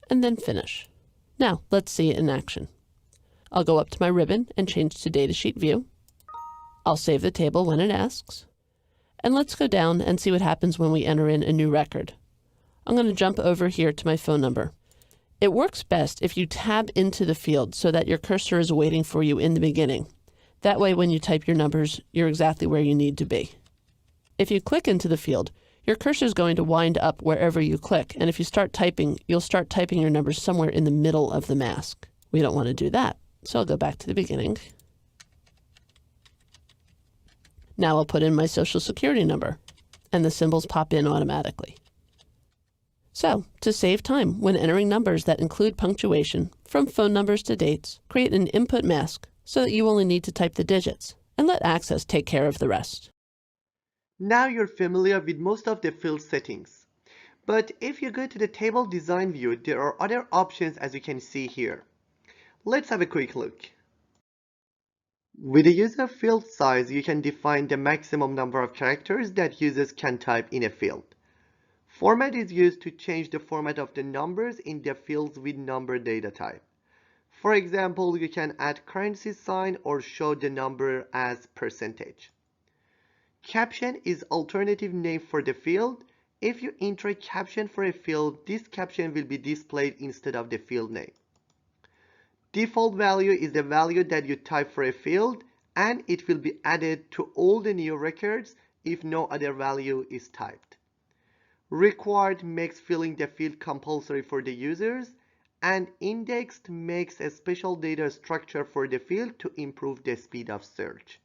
and then Finish. Now, let's see it in action. I'll go up to my ribbon and change to Datasheet View. I'll save the table when it asks. And let's go down and see what happens when we enter in a new record. I'm going to jump over here to my phone number. It works best if you tab into the field so that your cursor is waiting for you in the beginning. That way, when you type your numbers, you're exactly where you need to be. If you click into the field, your cursor is going to wind up wherever you click, and if you start typing, you'll start typing your numbers somewhere in the middle of the mask. We don't want to do that, so I'll go back to the beginning. Now I'll put in my social security number, and the symbols pop in automatically. So, to save time when entering numbers that include punctuation, from phone numbers to dates, create an input mask so that you only need to type the digits, and let Access take care of the rest. Now you're familiar with most of the field settings. But if you go to the table design view, there are other options as you can see here. Let's have a quick look. With the user field size, you can define the maximum number of characters that users can type in a field. Format is used to change the format of the numbers in the fields with number data type. For example, you can add currency sign or show the number as percentage. Caption is alternative name for the field. If you enter a caption for a field, this caption will be displayed instead of the field name. Default value is the value that you type for a field, and it will be added to all the new records if no other value is typed. Required makes filling the field compulsory for the users, and indexed makes a special data structure for the field to improve the speed of search.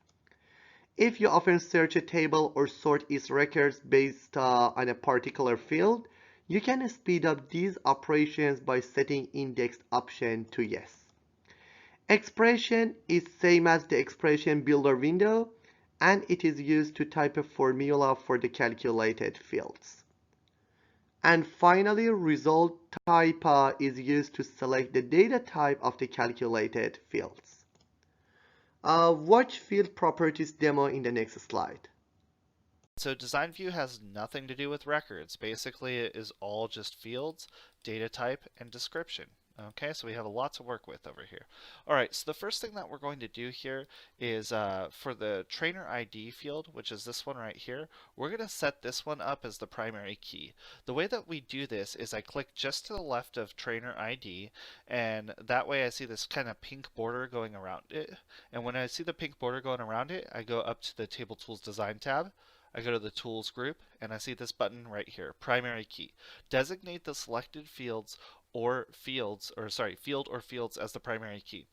If you often search a table or sort its records based on a particular field, you can speed up these operations by setting indexed option to yes. Expression is same as the expression builder window, and it is used to type a formula for the calculated fields. And finally, result type is used to select the data type of the calculated fields. Watch field properties demo in the next slide. So design view has nothing to do with records. Basically, it is all just fields, data type, and description. Okay, so we have a lot to work with over here. All right, so the first thing that we're going to do here is for the trainer ID field, which is this one right here, we're going to set this one up as the primary key. The way that we do this is I click just to the left of trainer ID, and that way I see this kind of pink border going around it. And when I see the pink border going around it, I go up to the Table Tools Design tab. I go to the Tools group, and I see this button right here, Primary Key. Designate the selected field or fields as the primary key.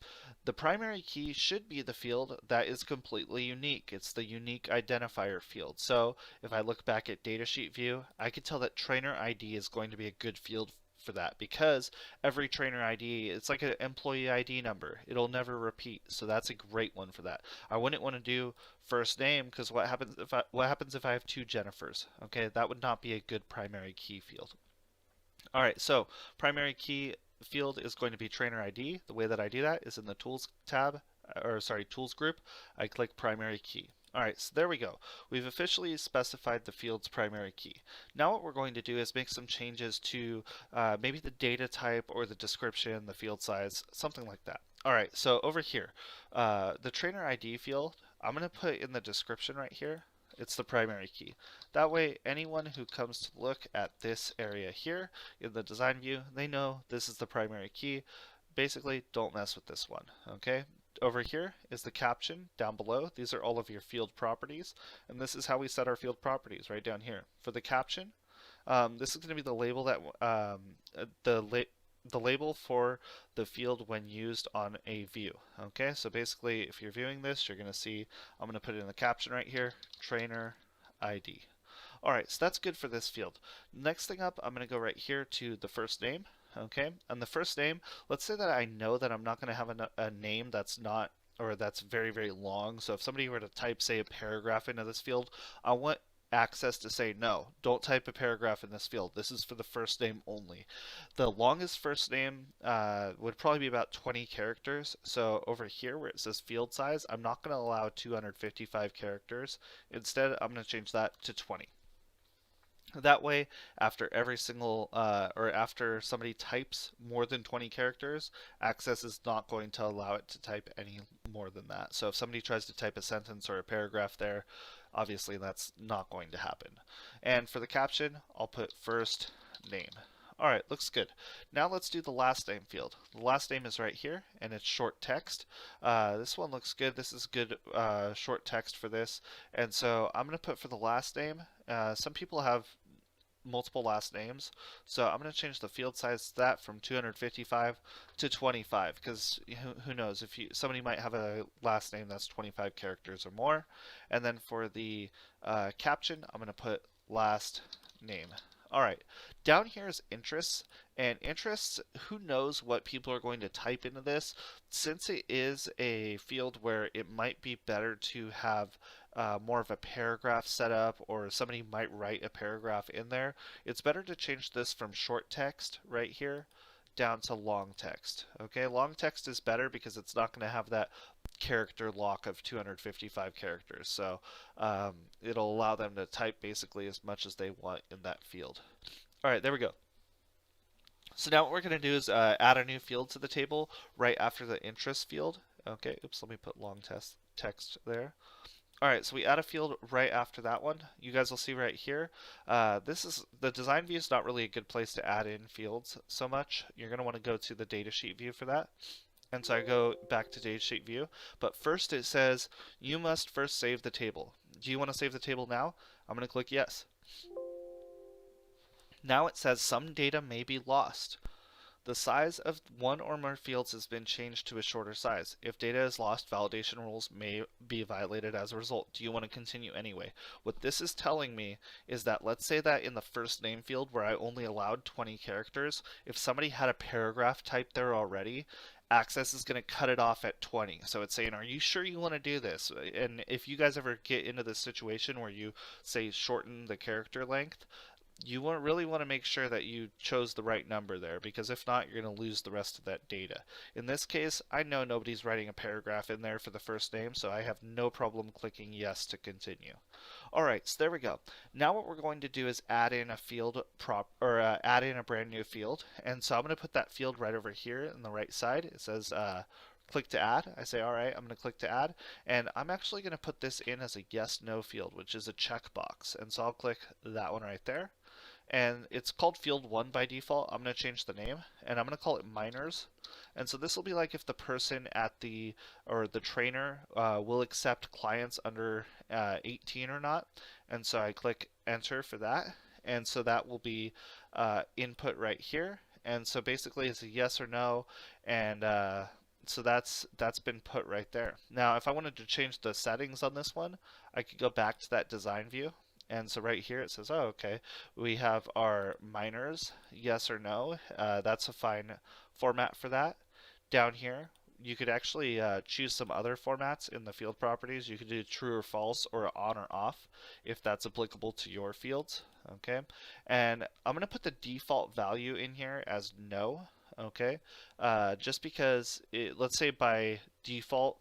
The primary key should be the field that is completely unique. It's the unique identifier field. So if I look back at datasheet view, I can tell that trainer ID is going to be a good field for that because every trainer ID, it's like an employee ID number. It'll never repeat. So that's a great one for that. I wouldn't want to do first name because what happens if I have two Jennifers? Okay, that would not be a good primary key field. All right, so primary key field is going to be trainer ID. The way that I do that is in the Tools tab, Tools group. I click primary key. All right, so there we go. We've officially specified the field's primary key. Now what we're going to do is make some changes to maybe the data type or the description, the field size, something like that. All right, so over here, the trainer ID field, I'm going to put in the description right here. It's the primary key. That way, anyone who comes to look at this area here in the design view, they know this is the primary key. Basically, don't mess with this one, okay? Over here is the caption down below. These are all of your field properties, and this is how we set our field properties right down here. For the caption, this is going to be the label that the label for the field when used on a view. Okay, so basically if you're viewing this, you're going to see, I'm going to put it in the caption right here, trainer ID. Alright, so that's good for this field. Next thing up, I'm going to go right here to the first name. Okay, and the first name, let's say that I know that I'm not going to have a name that's not, or that's very, very long. So if somebody were to type, say, a paragraph into this field, I want access to say, no, don't type a paragraph in this field. This is for the first name only. The longest first name would probably be about 20 characters. So over here where it says field size, I'm not going to allow 255 characters. Instead, I'm going to change that to 20. That way, after every single, after somebody types more than 20 characters, Access is not going to allow it to type any more than that. So if somebody tries to type a sentence or a paragraph there, obviously that's not going to happen. And for the caption, I'll put first name. Alright, looks good. Now let's do the last name field. The last name is right here, and it's short text. This one looks good. This is good short text for this. And so I'm going to put for the last name, some people have multiple last names, so I'm going to change the field size to that from 255 to 25, because who knows, if somebody might have a last name that's 25 characters or more. And then for the caption, I'm going to put last name. Alright, down here is interests, and interests, who knows what people are going to type into this. Since it is a field where it might be better to have more of a paragraph set up, or somebody might write a paragraph in there, it's better to change this from short text right here down to long text. Okay, long text is better because it's not going to have that character lock of 255 characters, so it'll allow them to type basically as much as they want in that field. Alright, there we go. So now what we're going to do is add a new field to the table right after the interest field. Okay, oops, let me put long text there. Alright, so we add a field right after that one. You guys will see right here. The design view is not really a good place to add in fields so much. You're going to want to go to the datasheet view for that. And so I go back to datasheet view. But first it says, you must first save the table. Do you want to save the table now? I'm going to click yes. Now it says some data may be lost. The size of one or more fields has been changed to a shorter size. If data is lost, validation rules may be violated as a result. Do you want to continue anyway? What this is telling me is that, let's say that in the first name field where I only allowed 20 characters, if somebody had a paragraph typed there already, Access is going to cut it off at 20. So it's saying, are you sure you want to do this? And if you guys ever get into this situation where you say shorten the character length, you really want to make sure that you chose the right number there, because if not, you're going to lose the rest of that data. In this case, I know nobody's writing a paragraph in there for the first name, so I have no problem clicking yes to continue. Alright, so there we go. Now what we're going to do is add in a field add in a brand new field. And so I'm going to put that field right over here on the right side. It says click to add. I say, alright, I'm going to click to add. And I'm actually going to put this in as a yes/no field, which is a checkbox. And so I'll click that one right there. And it's called field 1 by default. I'm going to change the name, and I'm going to call it minors. And so this will be like if the person at the trainer will accept clients under 18 or not. And so I click enter for that, and so that will be input right here. And so basically it's a yes or no, and so that's been put right there. Now if I wanted to change the settings on this one, I could go back to that design view. And so right here it says, oh, okay, we have our minors, yes or no. That's a fine format for that. Down here, you could actually choose some other formats in the field properties. You could do true or false or on or off if that's applicable to your fields. Okay, and I'm going to put the default value in here as no. Okay, just because let's say by default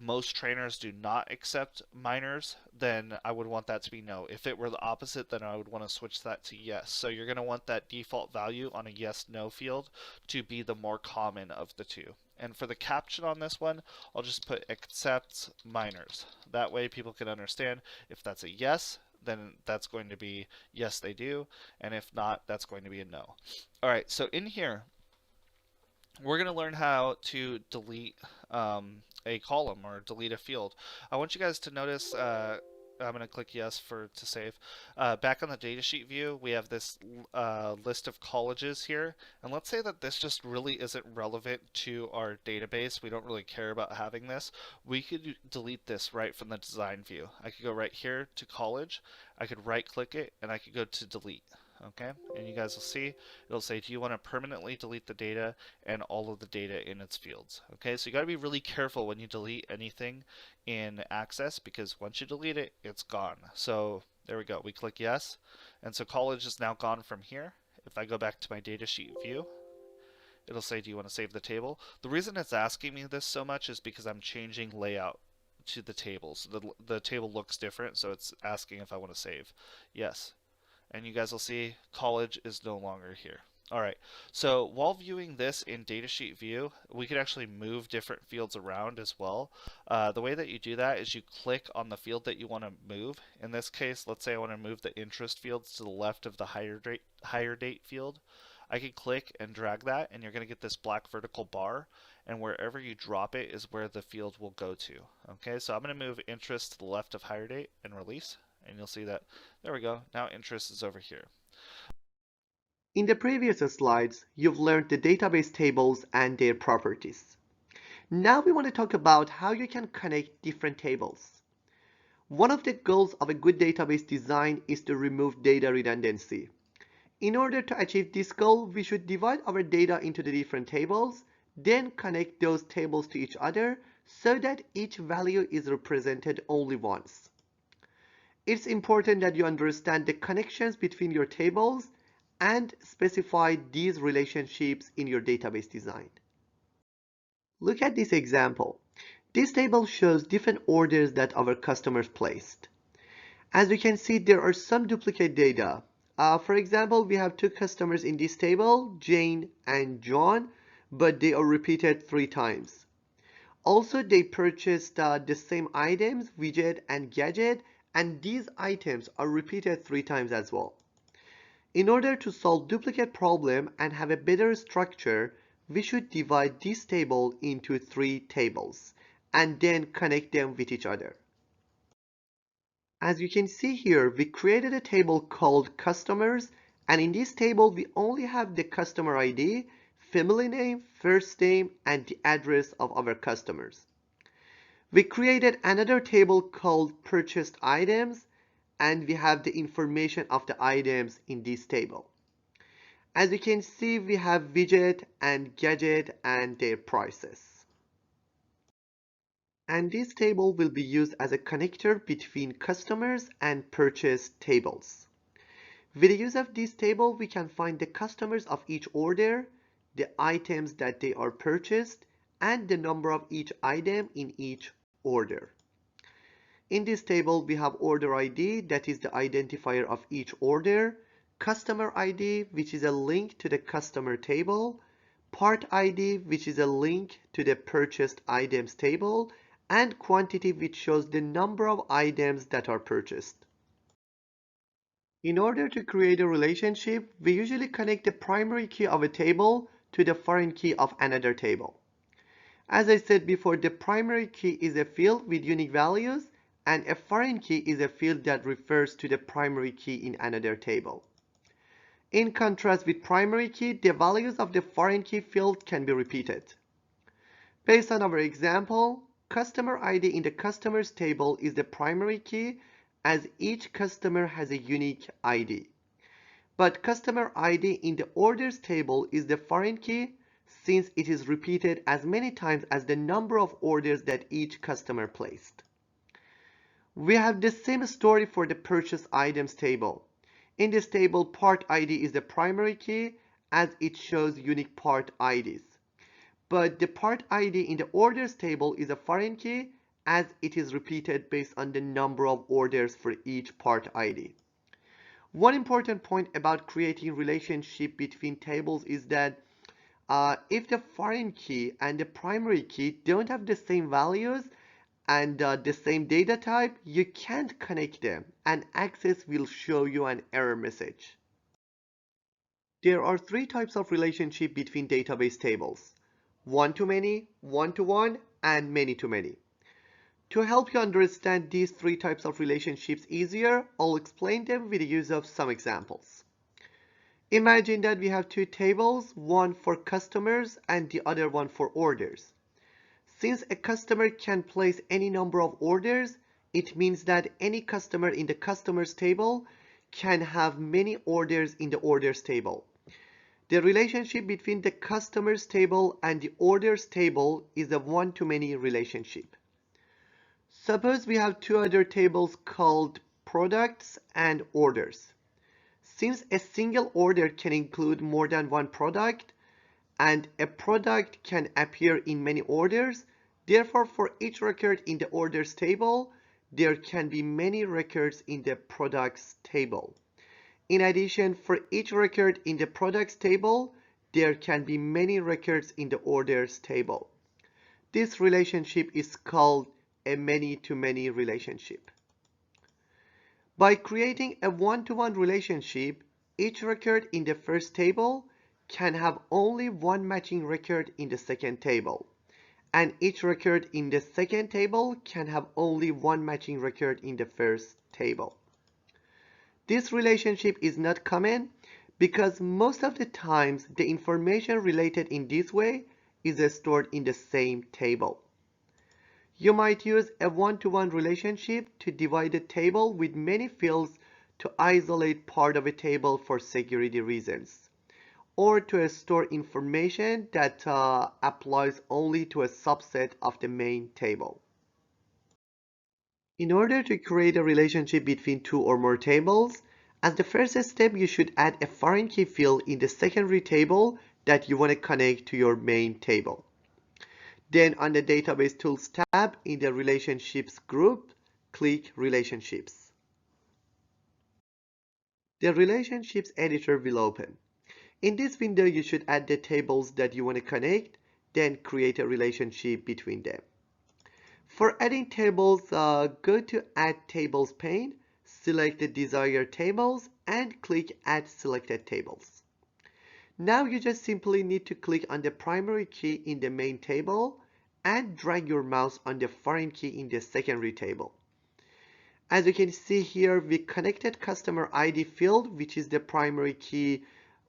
most trainers do not accept minors, then I would want that to be no. If it were the opposite, then I would want to switch that to yes. So you're going to want that default value on a yes/no field to be the more common of the two. And for the caption on this one, I'll just put accepts minors. That way people can understand if that's a yes, then that's going to be yes they do, and if not, that's going to be a no. Alright, so in here, we're going to learn how to delete a column or delete a field. I want you guys to notice, I'm going to click yes to save. Back on the datasheet view, we have this list of colleges here. And let's say that this just really isn't relevant to our database. We don't really care about having this. We could delete this right from the design view. I could go right here to college. I could right click it and I could go to delete. Okay, and you guys will see it'll say, do you want to permanently delete the data and all of the data in its fields? Okay, so you got to be really careful when you delete anything in Access, because once you delete it, it's gone. So there we go, we click yes, and so college is now gone from here. If I go back to my datasheet view, it'll say, do you want to save the table? The reason it's asking me this so much is because I'm changing layout to the table. So the table looks different, so it's asking if I want to save. Yes. And you guys will see college is no longer here. Alright, so while viewing this in datasheet view, we could actually move different fields around as well. The way that you do that is you click on the field that you want to move. In this case, let's say I want to move the interest fields to the left of the hire date field. I can click and drag that, and you're going to get this black vertical bar, and wherever you drop it is where the field will go to. Okay, so I'm going to move interest to the left of hire date and release. And you'll see that, there we go, now interest is over here. In the previous slides, you've learned the database tables and their properties. Now we want to talk about how you can connect different tables. One of the goals of a good database design is to remove data redundancy. In order to achieve this goal, we should divide our data into the different tables, then connect those tables to each other so that each value is represented only once. It's important that you understand the connections between your tables and specify these relationships in your database design. Look at this example. This table shows different orders that our customers placed. As you can see, there are some duplicate data. For example, we have two customers in this table, Jane and John, but they are repeated 3 times. Also, they purchased the same items, widget and gadget, and these items are repeated 3 times as well. In order to solve duplicate problem and have a better structure, we should divide this table into 3 tables and then connect them with each other. As you can see here, we created a table called customers, and in this table we only have the customer ID, family name, first name, and the address of our customers. We created another table called purchased items, and we have the information of the items in this table. As you can see, we have widget and gadget and their prices. And this table will be used as a connector between customers and purchase tables. With the use of this table, we can find the customers of each order, the items that they are purchased, and the number of each item in each order. In this table, we have order ID, that is the identifier of each order, customer ID, which is a link to the customer table, part ID, which is a link to the purchased items table, and quantity, which shows the number of items that are purchased. In order to create a relationship, we usually connect the primary key of a table to the foreign key of another table. As I said before, the primary key is a field with unique values, and a foreign key is a field that refers to the primary key in another table. In contrast with primary key, the values of the foreign key field can be repeated. Based on our example, customer ID in the customers table is the primary key, as each customer has a unique ID. But customer ID in the orders table is the foreign key, since it is repeated as many times as the number of orders that each customer placed. We have the same story for the purchase items table. In this table, part ID is the primary key, as it shows unique part IDs. But the part ID in the orders table is a foreign key, as it is repeated based on the number of orders for each part ID. One important point about creating relationship between tables is that if the foreign key and the primary key don't have the same values and the same data type, you can't connect them, and Access will show you an error message. There are three types of relationship between database tables: one-to-many, one-to-one, and many-to-many. To help you understand these three types of relationships easier, I'll explain them with the use of some examples. Imagine that we have two tables, one for customers and the other one for orders. Since a customer can place any number of orders, it means that any customer in the customers table can have many orders in the orders table. The relationship between the customers table and the orders table is a one-to-many relationship. Suppose we have two other tables called products and orders. Since a single order can include more than one product, and a product can appear in many orders, therefore for each record in the orders table, there can be many records in the products table. In addition, for each record in the products table, there can be many records in the orders table. This relationship is called a many-to-many relationship. By creating a one-to-one relationship, each record in the first table can have only one matching record in the second table, and each record in the second table can have only one matching record in the first table. This relationship is not common because most of the times the information related in this way is stored in the same table. You might use a one-to-one relationship to divide a table with many fields to isolate part of a table for security reasons, or to store information that applies only to a subset of the main table. In order to create a relationship between two or more tables, as the first step, you should add a foreign key field in the secondary table that you want to connect to your main table. Then on the Database Tools tab in the Relationships group, click Relationships. The Relationships editor will open. In this window, you should add the tables that you want to connect, then create a relationship between them. For adding tables, go to Add Tables pane, select the desired tables, and click Add Selected Tables. Now you just simply need to click on the primary key in the main table and drag your mouse on the foreign key in the secondary table. As you can see here, we connected customer ID field, which is the primary key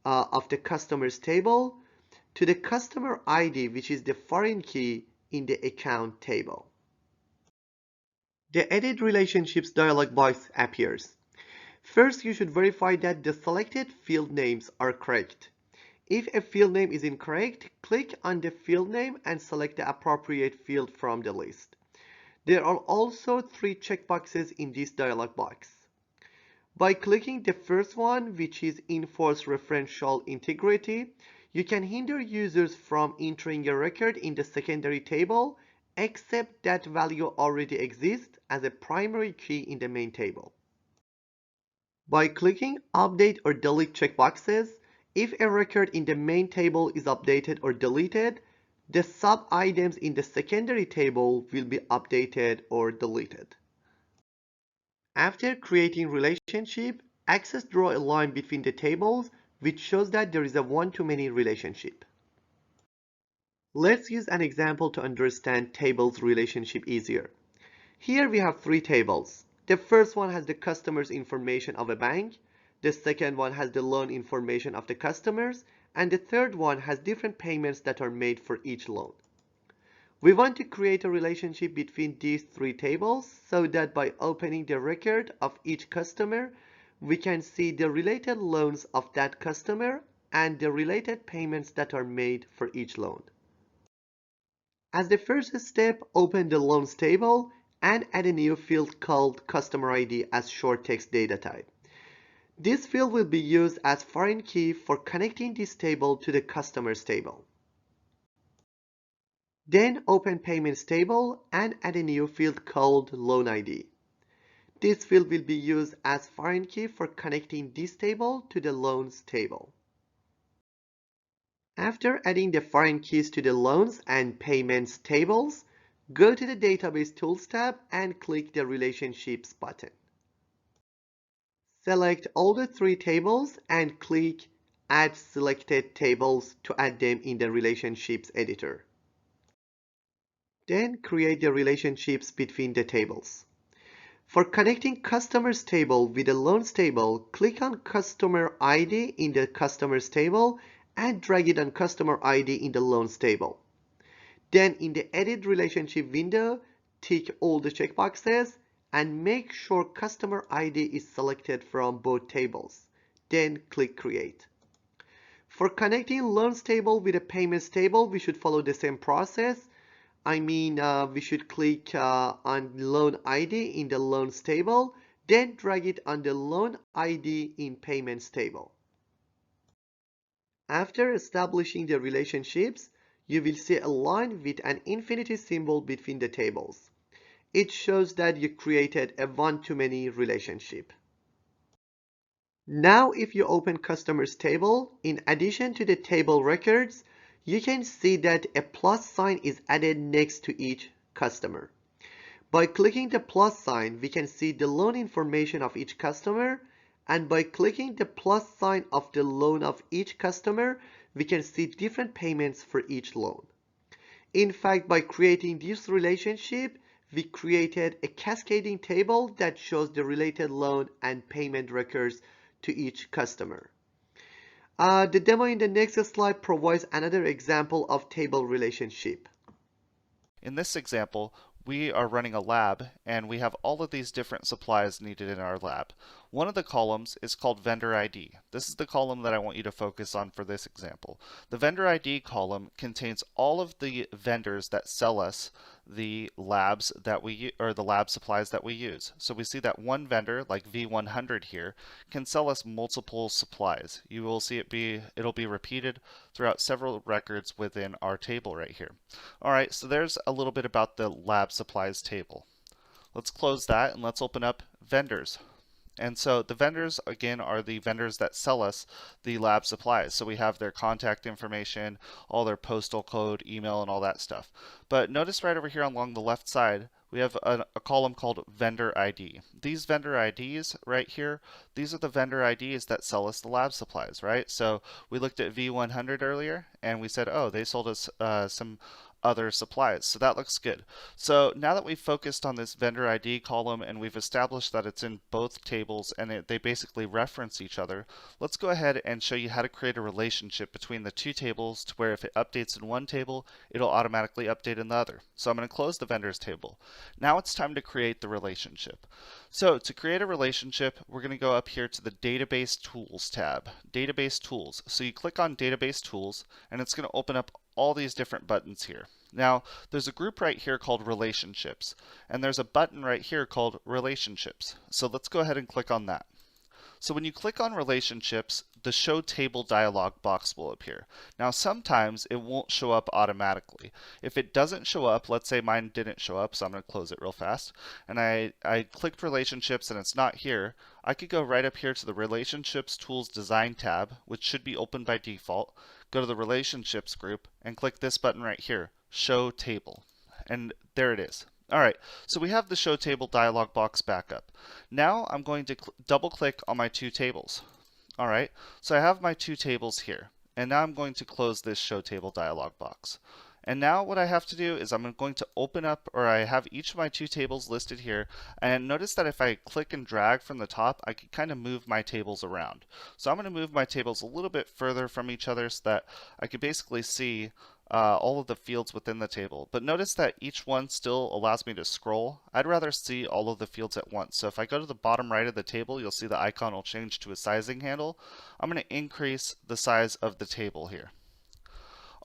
of the customers table, to the customer ID, which is the foreign key in the account table. The Edit Relationships dialog box appears. First, you should verify that the selected field names are correct. If a field name is incorrect, click on the field name and select the appropriate field from the list. There are also three checkboxes in this dialog box. By clicking the first one, which is Enforce Referential Integrity, you can hinder users from entering a record in the secondary table except that value already exists as a primary key in the main table. By clicking Update or Delete checkboxes, if a record in the main table is updated or deleted, the sub-items in the secondary table will be updated or deleted. After creating relationship, Access draw a line between the tables, which shows that there is a one-to-many relationship. Let's use an example to understand tables relationship easier. Here we have three tables. The first one has the customer's information of a bank, the second one has the loan information of the customers, and the third one has different payments that are made for each loan. We want to create a relationship between these three tables so that by opening the record of each customer, we can see the related loans of that customer and the related payments that are made for each loan. As the first step, open the loans table and add a new field called customer ID as short text data type. This field will be used as foreign key for connecting this table to the customers table. Then open payments table and add a new field called loan ID. This field will be used as foreign key for connecting this table to the loans table. After adding the foreign keys to the loans and payments tables, go to the Database Tools tab and click the Relationships button. Select all the three tables and click Add Selected Tables to add them in the Relationships editor. Then create the relationships between the tables. For connecting customers table with the loans table, click on Customer ID in the customers table and drag it on Customer ID in the loans table. Then in the Edit Relationship window, tick all the checkboxes and make sure Customer ID is selected from both tables. Then click Create. For connecting loans table with a payments table, we should follow the same process. We should click on loan ID in the loans table, then drag it on the loan ID in payments table. After establishing the relationships, you will see a line with an infinity symbol between the tables. It shows that you created a one-to-many relationship. Now if you open customers table, in addition to the table records, you can see that a plus sign is added next to each customer. By clicking the plus sign, we can see the loan information of each customer, and by clicking the plus sign of the loan of each customer, we can see different payments for each loan. In fact, by creating this relationship, we created a cascading table that shows the related loan and payment records to each customer. The demo in the next slide provides another example of table relationship. In this example, we are running a lab and we have all of these different supplies needed in our lab. One of the columns is called vendor ID. This is the column that I want you to focus on for this example. The vendor ID column contains all of the vendors that sell us the labs that the lab supplies that we use. So we see that one vendor like V100 here can sell us multiple supplies. You will see it'll be repeated throughout several records within our table right here. Alright, so there's a little bit about the lab supplies table. Let's close that and let's open up vendors. And so the vendors, again, are the vendors that sell us the lab supplies. So we have their contact information, all their postal code, email, and all that stuff. But notice right over here along the left side, we have a column called vendor ID. These vendor IDs right here, these are the vendor IDs that sell us the lab supplies, right? So we looked at V100 earlier, and we said, oh, they sold us some other supplies. So that looks good. So now that we've focused on this vendor ID column and we've established that it's in both tables and they basically reference each other, let's go ahead and show you how to create a relationship between the two tables to where if it updates in one table, it'll automatically update in the other. So I'm going to close the vendors table. Now it's time to create the relationship. So to create a relationship, we're going to go up here to the Database Tools tab. Database Tools. So you click on Database Tools and it's going to open up all these different buttons here. Now, there's a group right here called Relationships, and there's a button right here called Relationships. So let's go ahead and click on that. So when you click on relationships, the show table dialog box will appear. Now sometimes it won't show up automatically. If it doesn't show up, let's say mine didn't show up, so I'm going to close it real fast, and I clicked relationships and it's not here, I could go right up here to the relationships tools design tab, which should be open by default, go to the relationships group and click this button right here, show table, and there it is. Alright, so we have the show table dialog box back up. Now I'm going to double click on my two tables. Alright, so I have my two tables here, and now I'm going to close this show table dialog box. And now what I have to do is I'm going to open up, or I have each of my two tables listed here, and notice that if I click and drag from the top, I can kind of move my tables around. So I'm going to move my tables a little bit further from each other so that I can basically see all of the fields within the table. But notice that each one still allows me to scroll. I'd rather see all of the fields at once. So if I go to the bottom right of the table, you'll see the icon will change to a sizing handle. I'm going to increase the size of the table here.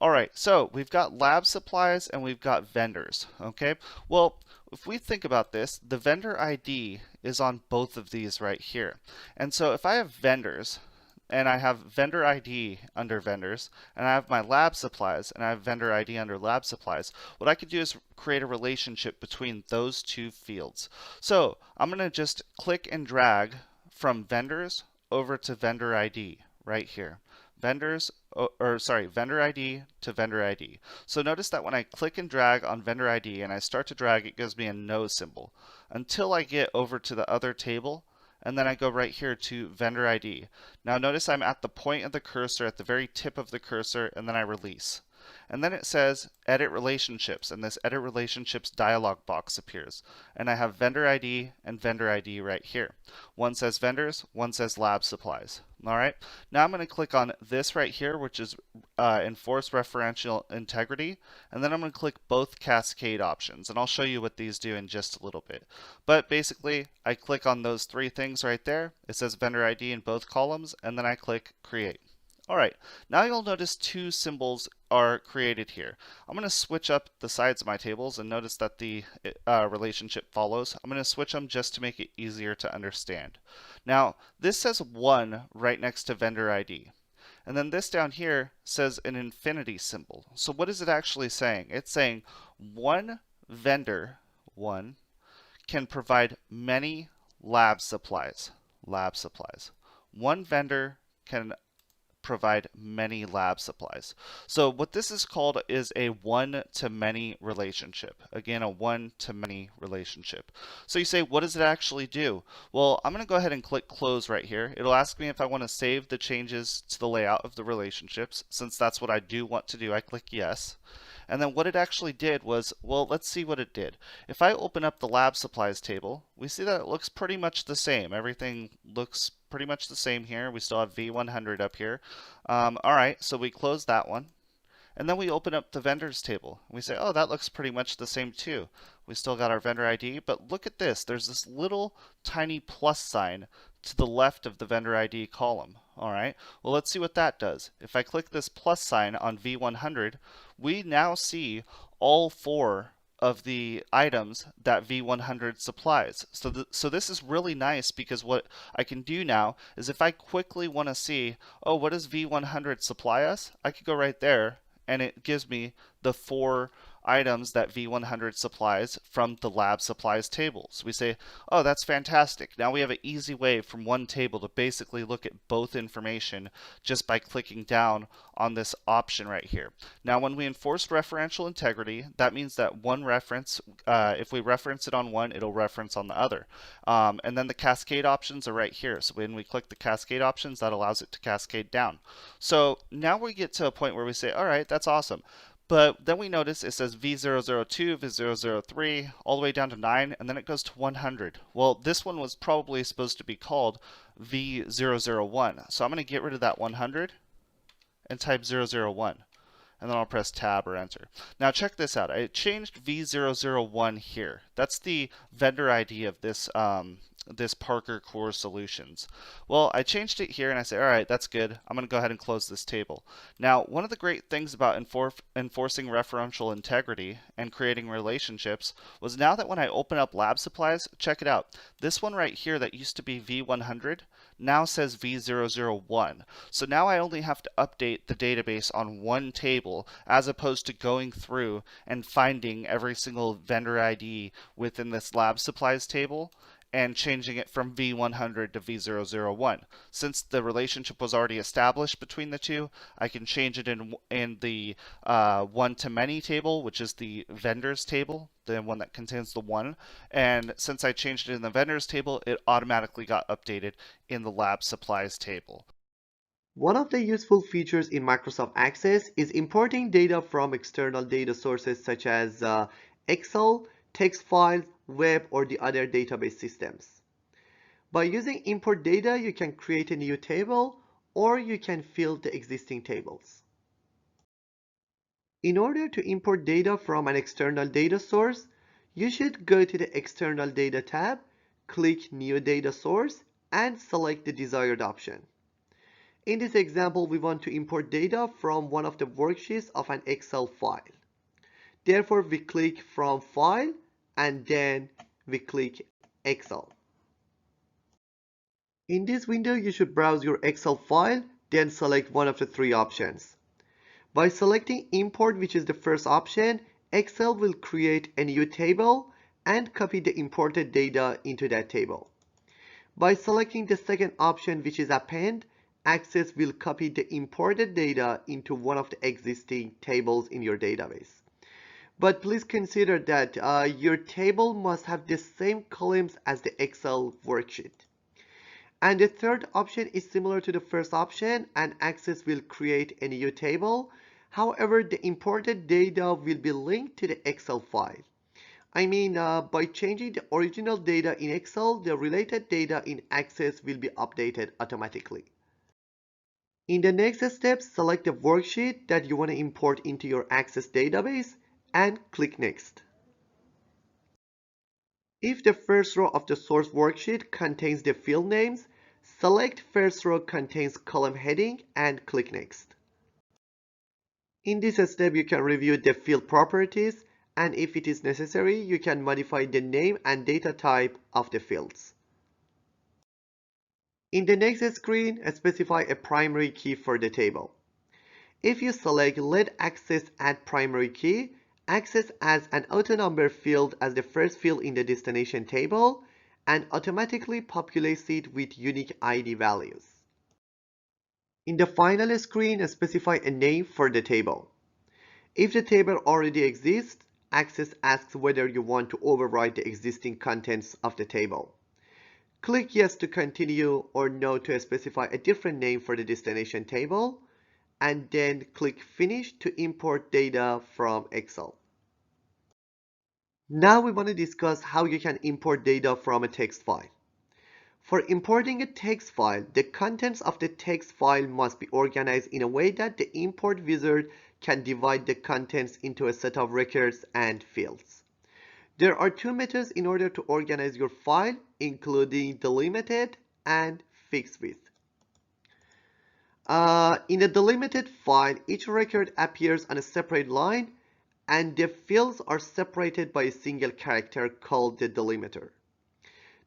Alright, so we've got lab supplies and we've got vendors. Okay, well, if we think about this, the vendor ID is on both of these right here. And so if I have vendors, and I have vendor ID under vendors, and I have my lab supplies, and I have vendor ID under lab supplies, what I could do is create a relationship between those two fields. So I'm going to just click and drag from vendors over to vendor ID right here. Vendor ID to vendor ID. So notice that when I click and drag on vendor ID and I start to drag, it gives me a no symbol until I get over to the other table, and then I go right here to vendor ID. Now notice I'm at the point of the cursor, at the very tip of the cursor, and then I release. And then it says edit relationships, and this edit relationships dialog box appears. And I have vendor ID and vendor ID right here. One says vendors, one says lab supplies. Alright, now I'm going to click on this right here, which is enforce referential integrity, and then I'm going to click both cascade options, and I'll show you what these do in just a little bit. But basically, I click on those three things right there. It says vendor ID in both columns, and then I click create. Alright, now you'll notice two symbols are created here. I'm going to switch up the sides of my tables and notice that the relationship follows. I'm going to switch them just to make it easier to understand. Now, this says 1 right next to vendor ID. And then this down here says an infinity symbol. So what is it actually saying? It's saying one vendor, one, can provide many lab supplies. Lab supplies. One vendor can provide many lab supplies. So what this is called is a one-to-many relationship. Again, a one-to-many relationship. So you say, what does it actually do? Well, I'm going to go ahead and click close right here. It'll ask me if I want to save the changes to the layout of the relationships. Since that's what I do want to do, I click yes. And then what it actually did was, well, let's see what it did. If I open up the lab supplies table, we see that it looks pretty much the same. Everything looks pretty much the same here. We still have V100 up here. Alright, so we close that one. And then we open up the vendors table. We say, oh, that looks pretty much the same too. We still got our vendor ID, but look at this. There's this little tiny plus sign to the left of the vendor ID column. Alright, well, let's see what that does. If I click this plus sign on V100, we now see all 4 of the items that V100 supplies. So this is really nice because what I can do now is if I quickly want to see, oh, what does V100 supply us? I could go right there and it gives me the 4 items that V100 supplies from the lab supplies table. So we say, oh, that's fantastic. Now we have an easy way from one table to basically look at both information just by clicking down on this option right here. Now when we enforce referential integrity, that means that one reference, if we reference it on one, it'll reference on the other. And then the cascade options are right here. So when we click the cascade options, that allows it to cascade down. So now we get to a point where we say, all right, that's awesome. But then we notice it says V002, V003, all the way down to 9, and then it goes to 100. Well, this one was probably supposed to be called V001. So I'm going to get rid of that 100 and type 001. And then I'll press tab or enter. Now check this out. I changed V001 here. That's the vendor ID of this this Parker Core Solutions. Well, I changed it here and I say, all right, that's good. I'm going to go ahead and close this table. Now, one of the great things about enforcing referential integrity and creating relationships was now that when I open up lab supplies, check it out. This one right here that used to be V100 now says V001. So now I only have to update the database on one table as opposed to going through and finding every single vendor ID within this lab supplies table and changing it from V100 to V001. Since the relationship was already established between the two, I can change it in the one-to-many table, which is the vendors table, the one that contains the one. And since I changed it in the vendors table, it automatically got updated in the lab supplies table. One of the useful features in Microsoft Access is importing data from external data sources such as Excel, text files, web, or the other database systems. By using import data, you can create a new table or you can fill the existing tables. In order to import data from an external data source, you should go to the External Data tab, click New Data Source, and select the desired option. In this example, we want to import data from one of the worksheets of an Excel file. Therefore, we click From File and then we click Excel. In this window, you should browse your Excel file, then select one of the three options. By selecting Import, which is the first option, Excel will create a new table and copy the imported data into that table. By selecting the second option, which is Append, Access will copy the imported data into one of the existing tables in your database. But please consider that your table must have the same columns as the Excel worksheet. And the third option is similar to the first option, and Access will create a new table. However, the imported data will be linked to the Excel file. I mean, by changing the original data in Excel, the related data in Access will be updated automatically. In the next step, select the worksheet that you want to import into your Access database and click Next. If the first row of the source worksheet contains the field names, select first row contains column heading and click Next. In this step, you can review the field properties, and if it is necessary, you can modify the name and data type of the fields. In the next screen, specify a primary key for the table. If you select Let Access Add Primary Key, Access adds an autonumber field as the first field in the destination table and automatically populates it with unique ID values. In the final screen, specify a name for the table. If the table already exists, Access asks whether you want to override the existing contents of the table. Click Yes to continue or No to specify a different name for the destination table, and then click Finish to import data from Excel. Now we want to discuss how you can import data from a text file. For importing a text file, the contents of the text file must be organized in a way that the import wizard can divide the contents into a set of records and fields. There are two methods in order to organize your file, including delimited and fixed width. In a delimited file, each record appears on a separate line, and the fields are separated by a single character called the delimiter.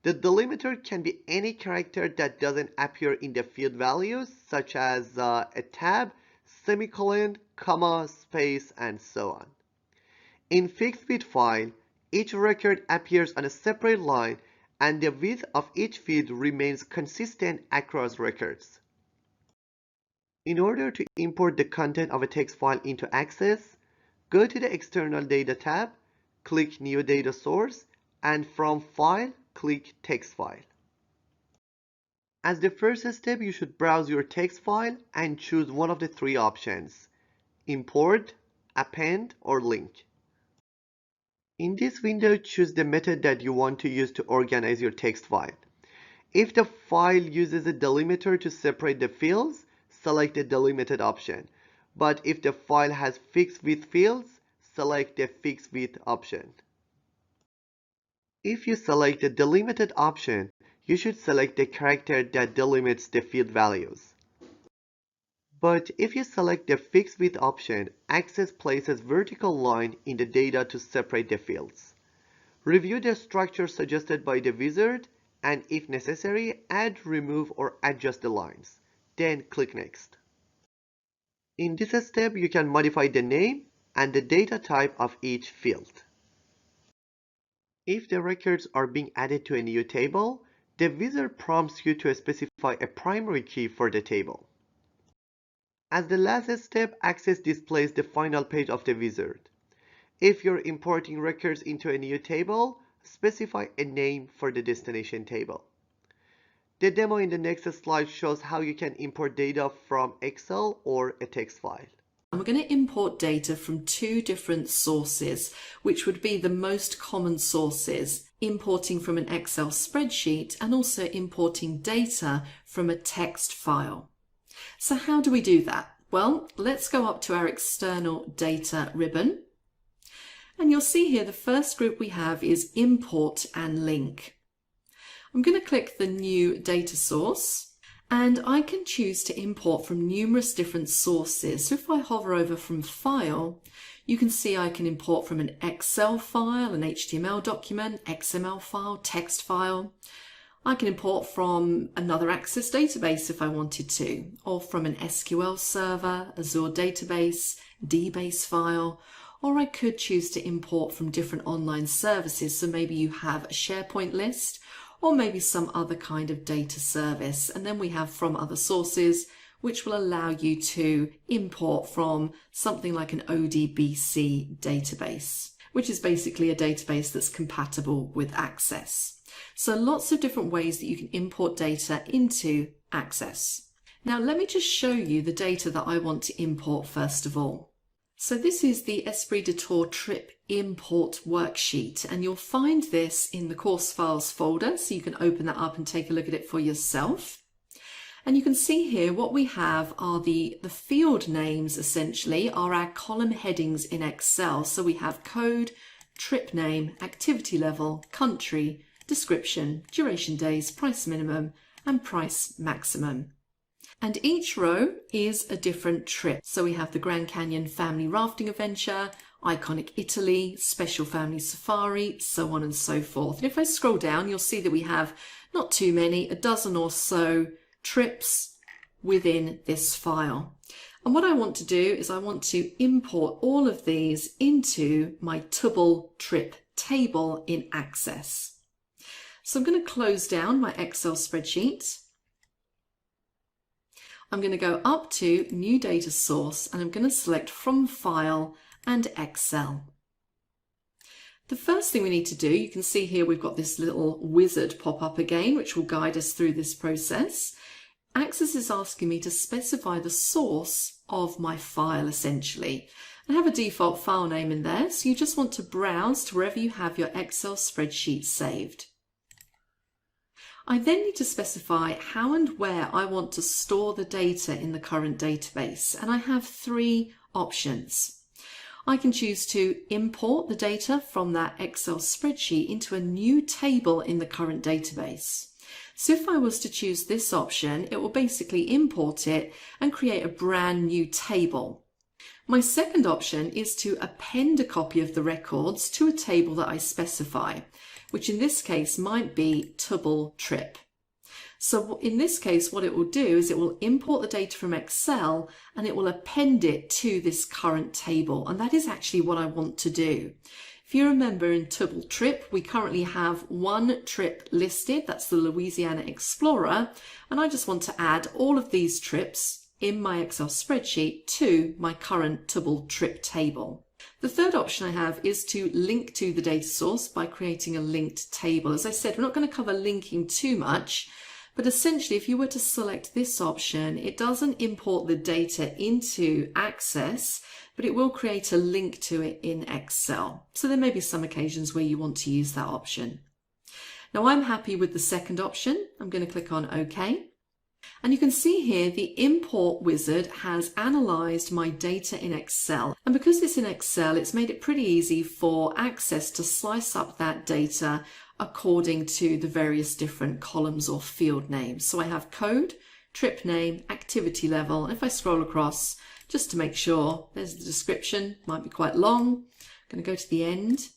The delimiter can be any character that doesn't appear in the field values, such as a tab, semicolon, comma, space, and so on. In fixed width file, each record appears on a separate line and the width of each field remains consistent across records. In order to import the content of a text file into Access, go to the External Data tab, click New Data Source, and from File, click Text File. As the first step, you should browse your text file and choose one of the three options: Import, Append, or Link. In this window, choose the method that you want to use to organize your text file. If the file uses a delimiter to separate the fields, select the delimited option. But if the file has fixed width fields, select the fixed width option. If you select the delimited option, you should select the character that delimits the field values. But if you select the fixed width option, Access places vertical line in the data to separate the fields. Review the structure suggested by the wizard, and if necessary, add, remove, or adjust the lines. Then click Next. In this step, you can modify the name and the data type of each field. If the records are being added to a new table, the wizard prompts you to specify a primary key for the table. As the last step, Access displays the final page of the wizard. If you're importing records into a new table, specify a name for the destination table. The demo in the next slide shows how you can import data from Excel or a text file. We're going to import data from two different sources, which would be the most common sources, importing from an Excel spreadsheet and also importing data from a text file. So how do we do that? Well, let's go up to our external data ribbon. And you'll see here the first group we have is import and link. I'm going to click the new data source, and I can choose to import from numerous different sources. So if I hover over from File, you can see I can import from an Excel file, an HTML document, XML file, text file. I can import from another Access database if I wanted to, or from an SQL server, Azure database, DBase file, or I could choose to import from different online services. So maybe you have a SharePoint list, or maybe some other kind of data service. And then we have from other sources, which will allow you to import from something like an ODBC database, which is basically a database that's compatible with Access. So lots of different ways that you can import data into Access. Now let me just show you the data that I want to import first of all. So this is the Esprit de Tour Trip Import Worksheet, and you'll find this in the Course Files folder, so you can open that up and take a look at it for yourself. And you can see here what we have are the field names essentially are our column headings in Excel. So we have code, trip name, activity level, country, description, duration days, price minimum, and price maximum. And each row is a different trip. So we have the Grand Canyon Family Rafting Adventure, Iconic Italy, Special Family Safari, so on and so forth. And if I scroll down, you'll see that we have not too many, a dozen or so trips within this file. And what I want to do is I want to import all of these into my Tubble trip table in Access. So I'm going to close down my Excel spreadsheet. I'm going to go up to New Data Source, and I'm going to select From File and Excel. The first thing we need to do, you can see here we've got this little wizard pop up again, which will guide us through this process. Access is asking me to specify the source of my file essentially. I have a default file name in there, so you just want to browse to wherever you have your Excel spreadsheet saved. I then need to specify how and where I want to store the data in the current database, and I have three options. I can choose to import the data from that Excel spreadsheet into a new table in the current database. So if I was to choose this option, it will basically import it and create a brand new table. My second option is to append a copy of the records to a table that I specify, which in this case might be Tubble Trip. So in this case, what it will do is it will import the data from Excel and it will append it to this current table. And that is actually what I want to do. If you remember in Tubble Trip, we currently have one trip listed, that's the Louisiana Explorer, and I just want to add all of these trips in my Excel spreadsheet to my current Tubble Trip table. The third option I have is to link to the data source by creating a linked table. As I said, we're not going to cover linking too much, but essentially if you were to select this option, it doesn't import the data into Access, but it will create a link to it in Excel. So there may be some occasions where you want to use that option. Now I'm happy with the second option. I'm going to click on OK. And you can see here the import wizard has analyzed my data in Excel. And because it's in Excel, it's made it pretty easy for Access to slice up that data according to the various different columns or field names. So I have code, trip name, activity level. And if I scroll across, just to make sure, there's the description, might be quite long. I'm going to go to the end.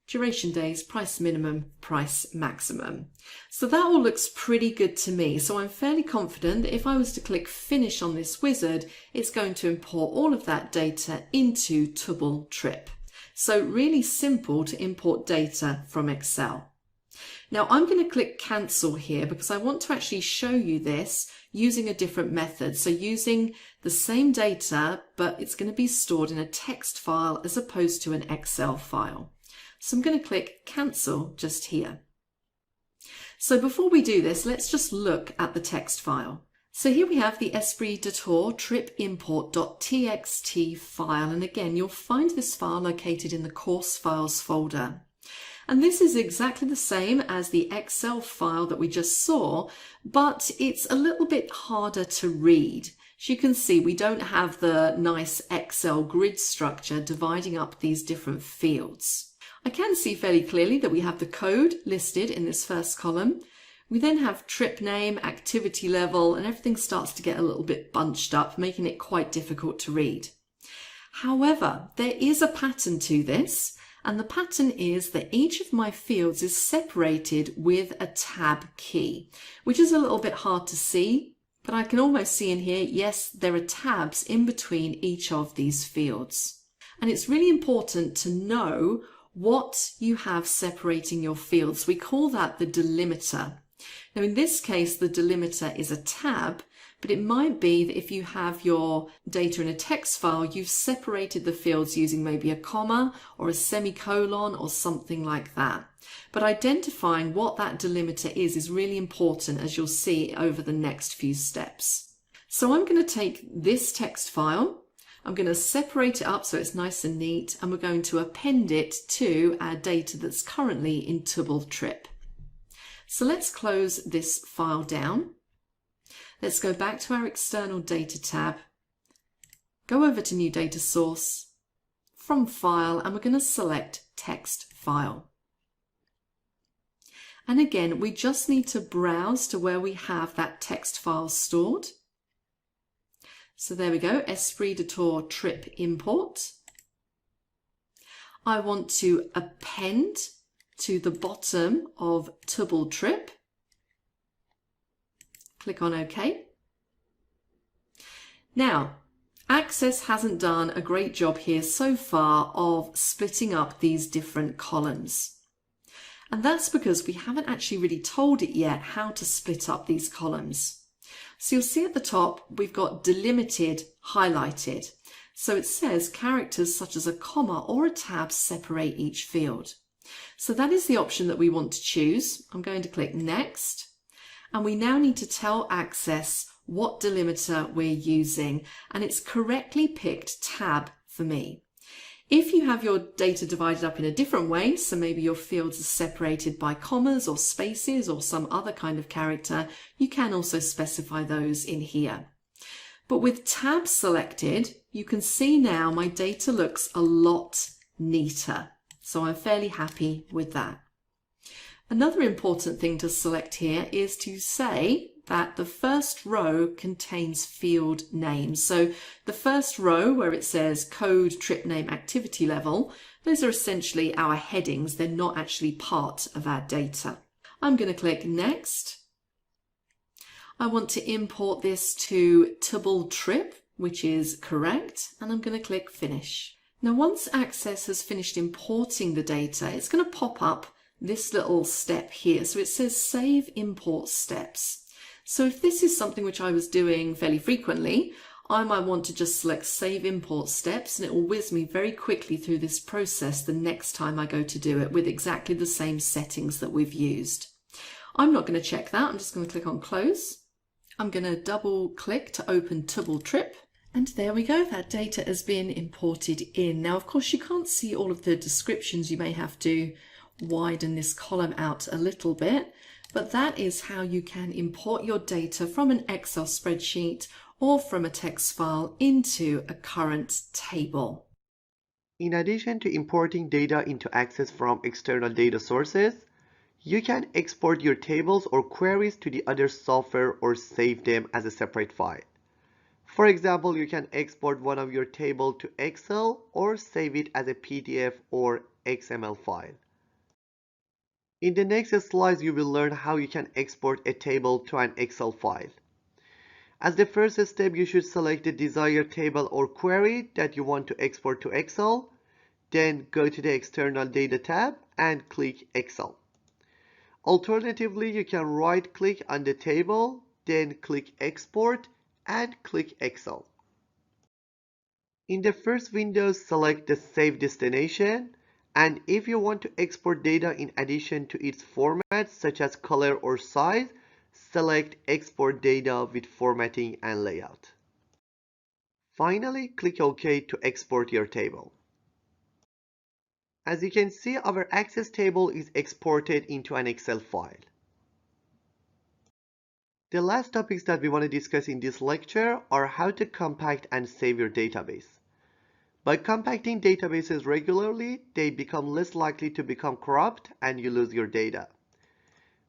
Duration days, price minimum, price maximum. So that all looks pretty good to me. So I'm fairly confident that if I was to click finish on this wizard, it's going to import all of that data into Tubble Trip. So really simple to import data from Excel. Now I'm going to click cancel here because I want to actually show you this using a different method. So using the same data, but it's going to be stored in a text file as opposed to an Excel file. So I'm going to click cancel just here. So before we do this, let's just look at the text file. So here we have the Esprit de Tour trip import.txt file. And again, you'll find this file located in the course files folder. And this is exactly the same as the Excel file that we just saw, but it's a little bit harder to read. As you can see, we don't have the nice Excel grid structure dividing up these different fields. I can see fairly clearly that we have the code listed in this first column. We then have trip name, activity level, and everything starts to get a little bit bunched up, making it quite difficult to read. However, there is a pattern to this, and the pattern is that each of my fields is separated with a tab key, which is a little bit hard to see, but I can almost see in here, yes, there are tabs in between each of these fields. And it's really important to know what you have separating your fields. We call that the delimiter. Now in this case, the delimiter is a tab, but it might be that if you have your data in a text file, you've separated the fields using maybe a comma or a semicolon or something like that. But identifying what that delimiter is really important, as you'll see over the next few steps. So I'm going to take this text file, I'm going to separate it up so it's nice and neat, and we're going to append it to our data that's currently in Tubble Trip. So let's close this file down. Let's go back to our external data tab, go over to new data source, from file, and we're going to select text file. And again, we just need to browse to where we have that text file stored. So there we go, Esprit de Tour trip import. I want to append to the bottom of Tubble Trip. Click on OK. Now, Access hasn't done a great job here so far of splitting up these different columns. And that's because we haven't actually really told it yet how to split up these columns. So you'll see at the top, we've got delimited highlighted. So it says characters such as a comma or a tab separate each field. So that is the option that we want to choose. I'm going to click Next. And we now need to tell Access what delimiter we're using. And it's correctly picked tab for me. If you have your data divided up in a different way, so maybe your fields are separated by commas or spaces or some other kind of character, you can also specify those in here. But with tab selected, you can see now my data looks a lot neater. So I'm fairly happy with that. Another important thing to select here is to say that the first row contains field names. So the first row where it says code, trip name, activity level, those are essentially our headings. They're not actually part of our data. I'm going to click Next. I want to import this to Tubble Trip, which is correct, and I'm going to click Finish. Now once Access has finished importing the data, it's going to pop up this little step here. So it says Save Import Steps. So if this is something which I was doing fairly frequently, I might want to just select Save Import Steps, and it will whiz me very quickly through this process the next time I go to do it with exactly the same settings that we've used. I'm not going to check that. I'm just going to click on Close. I'm going to double click to open Tubble Trip. And there we go, that data has been imported in. Now, of course, you can't see all of the descriptions. You may have to widen this column out a little bit. But that is how you can import your data from an Excel spreadsheet or from a text file into a current table. In addition to importing data into Access from external data sources, you can export your tables or queries to the other software or save them as a separate file. For example, you can export one of your tables to Excel or save it as a PDF or XML file. In the next slides, you will learn how you can export a table to an Excel file. As the first step, you should select the desired table or query that you want to export to Excel. Then go to the External Data tab and click Excel. Alternatively, you can right-click on the table, then click Export and click Excel. In the first window, select the Save Destination, and if you want to export data in addition to its format, such as color or size, select Export Data with Formatting and Layout. Finally, click OK to export your table. As you can see, our Access table is exported into an Excel file. The last topics that we want to discuss in this lecture are how to compact and save your database. By compacting databases regularly, they become less likely to become corrupt and you lose your data.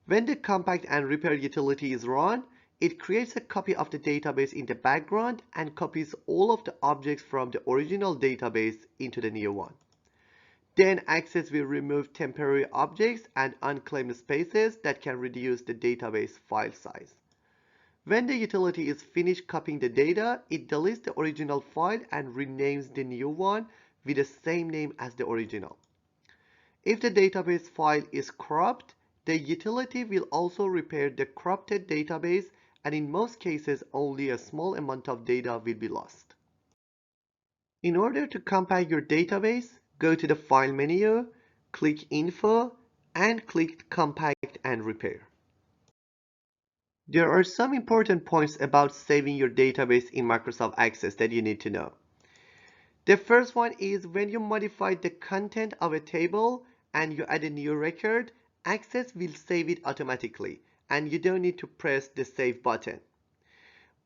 When the compact and repair utility is run, it creates a copy of the database in the background and copies all of the objects from the original database into the new one. Then Access will remove temporary objects and unclaimed spaces that can reduce the database file size. When the utility is finished copying the data, it deletes the original file and renames the new one with the same name as the original. If the database file is corrupt, the utility will also repair the corrupted database, and in most cases only a small amount of data will be lost. In order to compact your database, go to the File menu, click Info, and click Compact and Repair. There are some important points about saving your database in Microsoft Access that you need to know. The first one is when you modify the content of a table and you add a new record, Access will save it automatically and you don't need to press the Save button.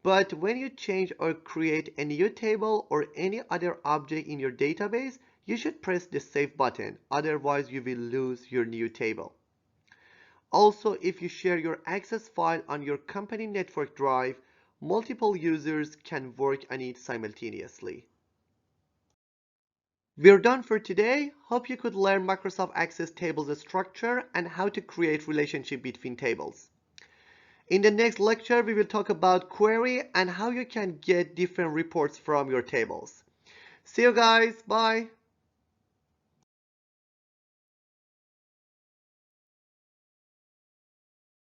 But when you change or create a new table or any other object in your database, you should press the Save button, otherwise you will lose your new table. Also, if you share your Access file on your company network drive, multiple users can work on it simultaneously. We're done for today. Hope you could learn Microsoft Access tables structure and how to create relationship between tables. In the next lecture, we will talk about query and how you can get different reports from your tables. See you guys. Bye.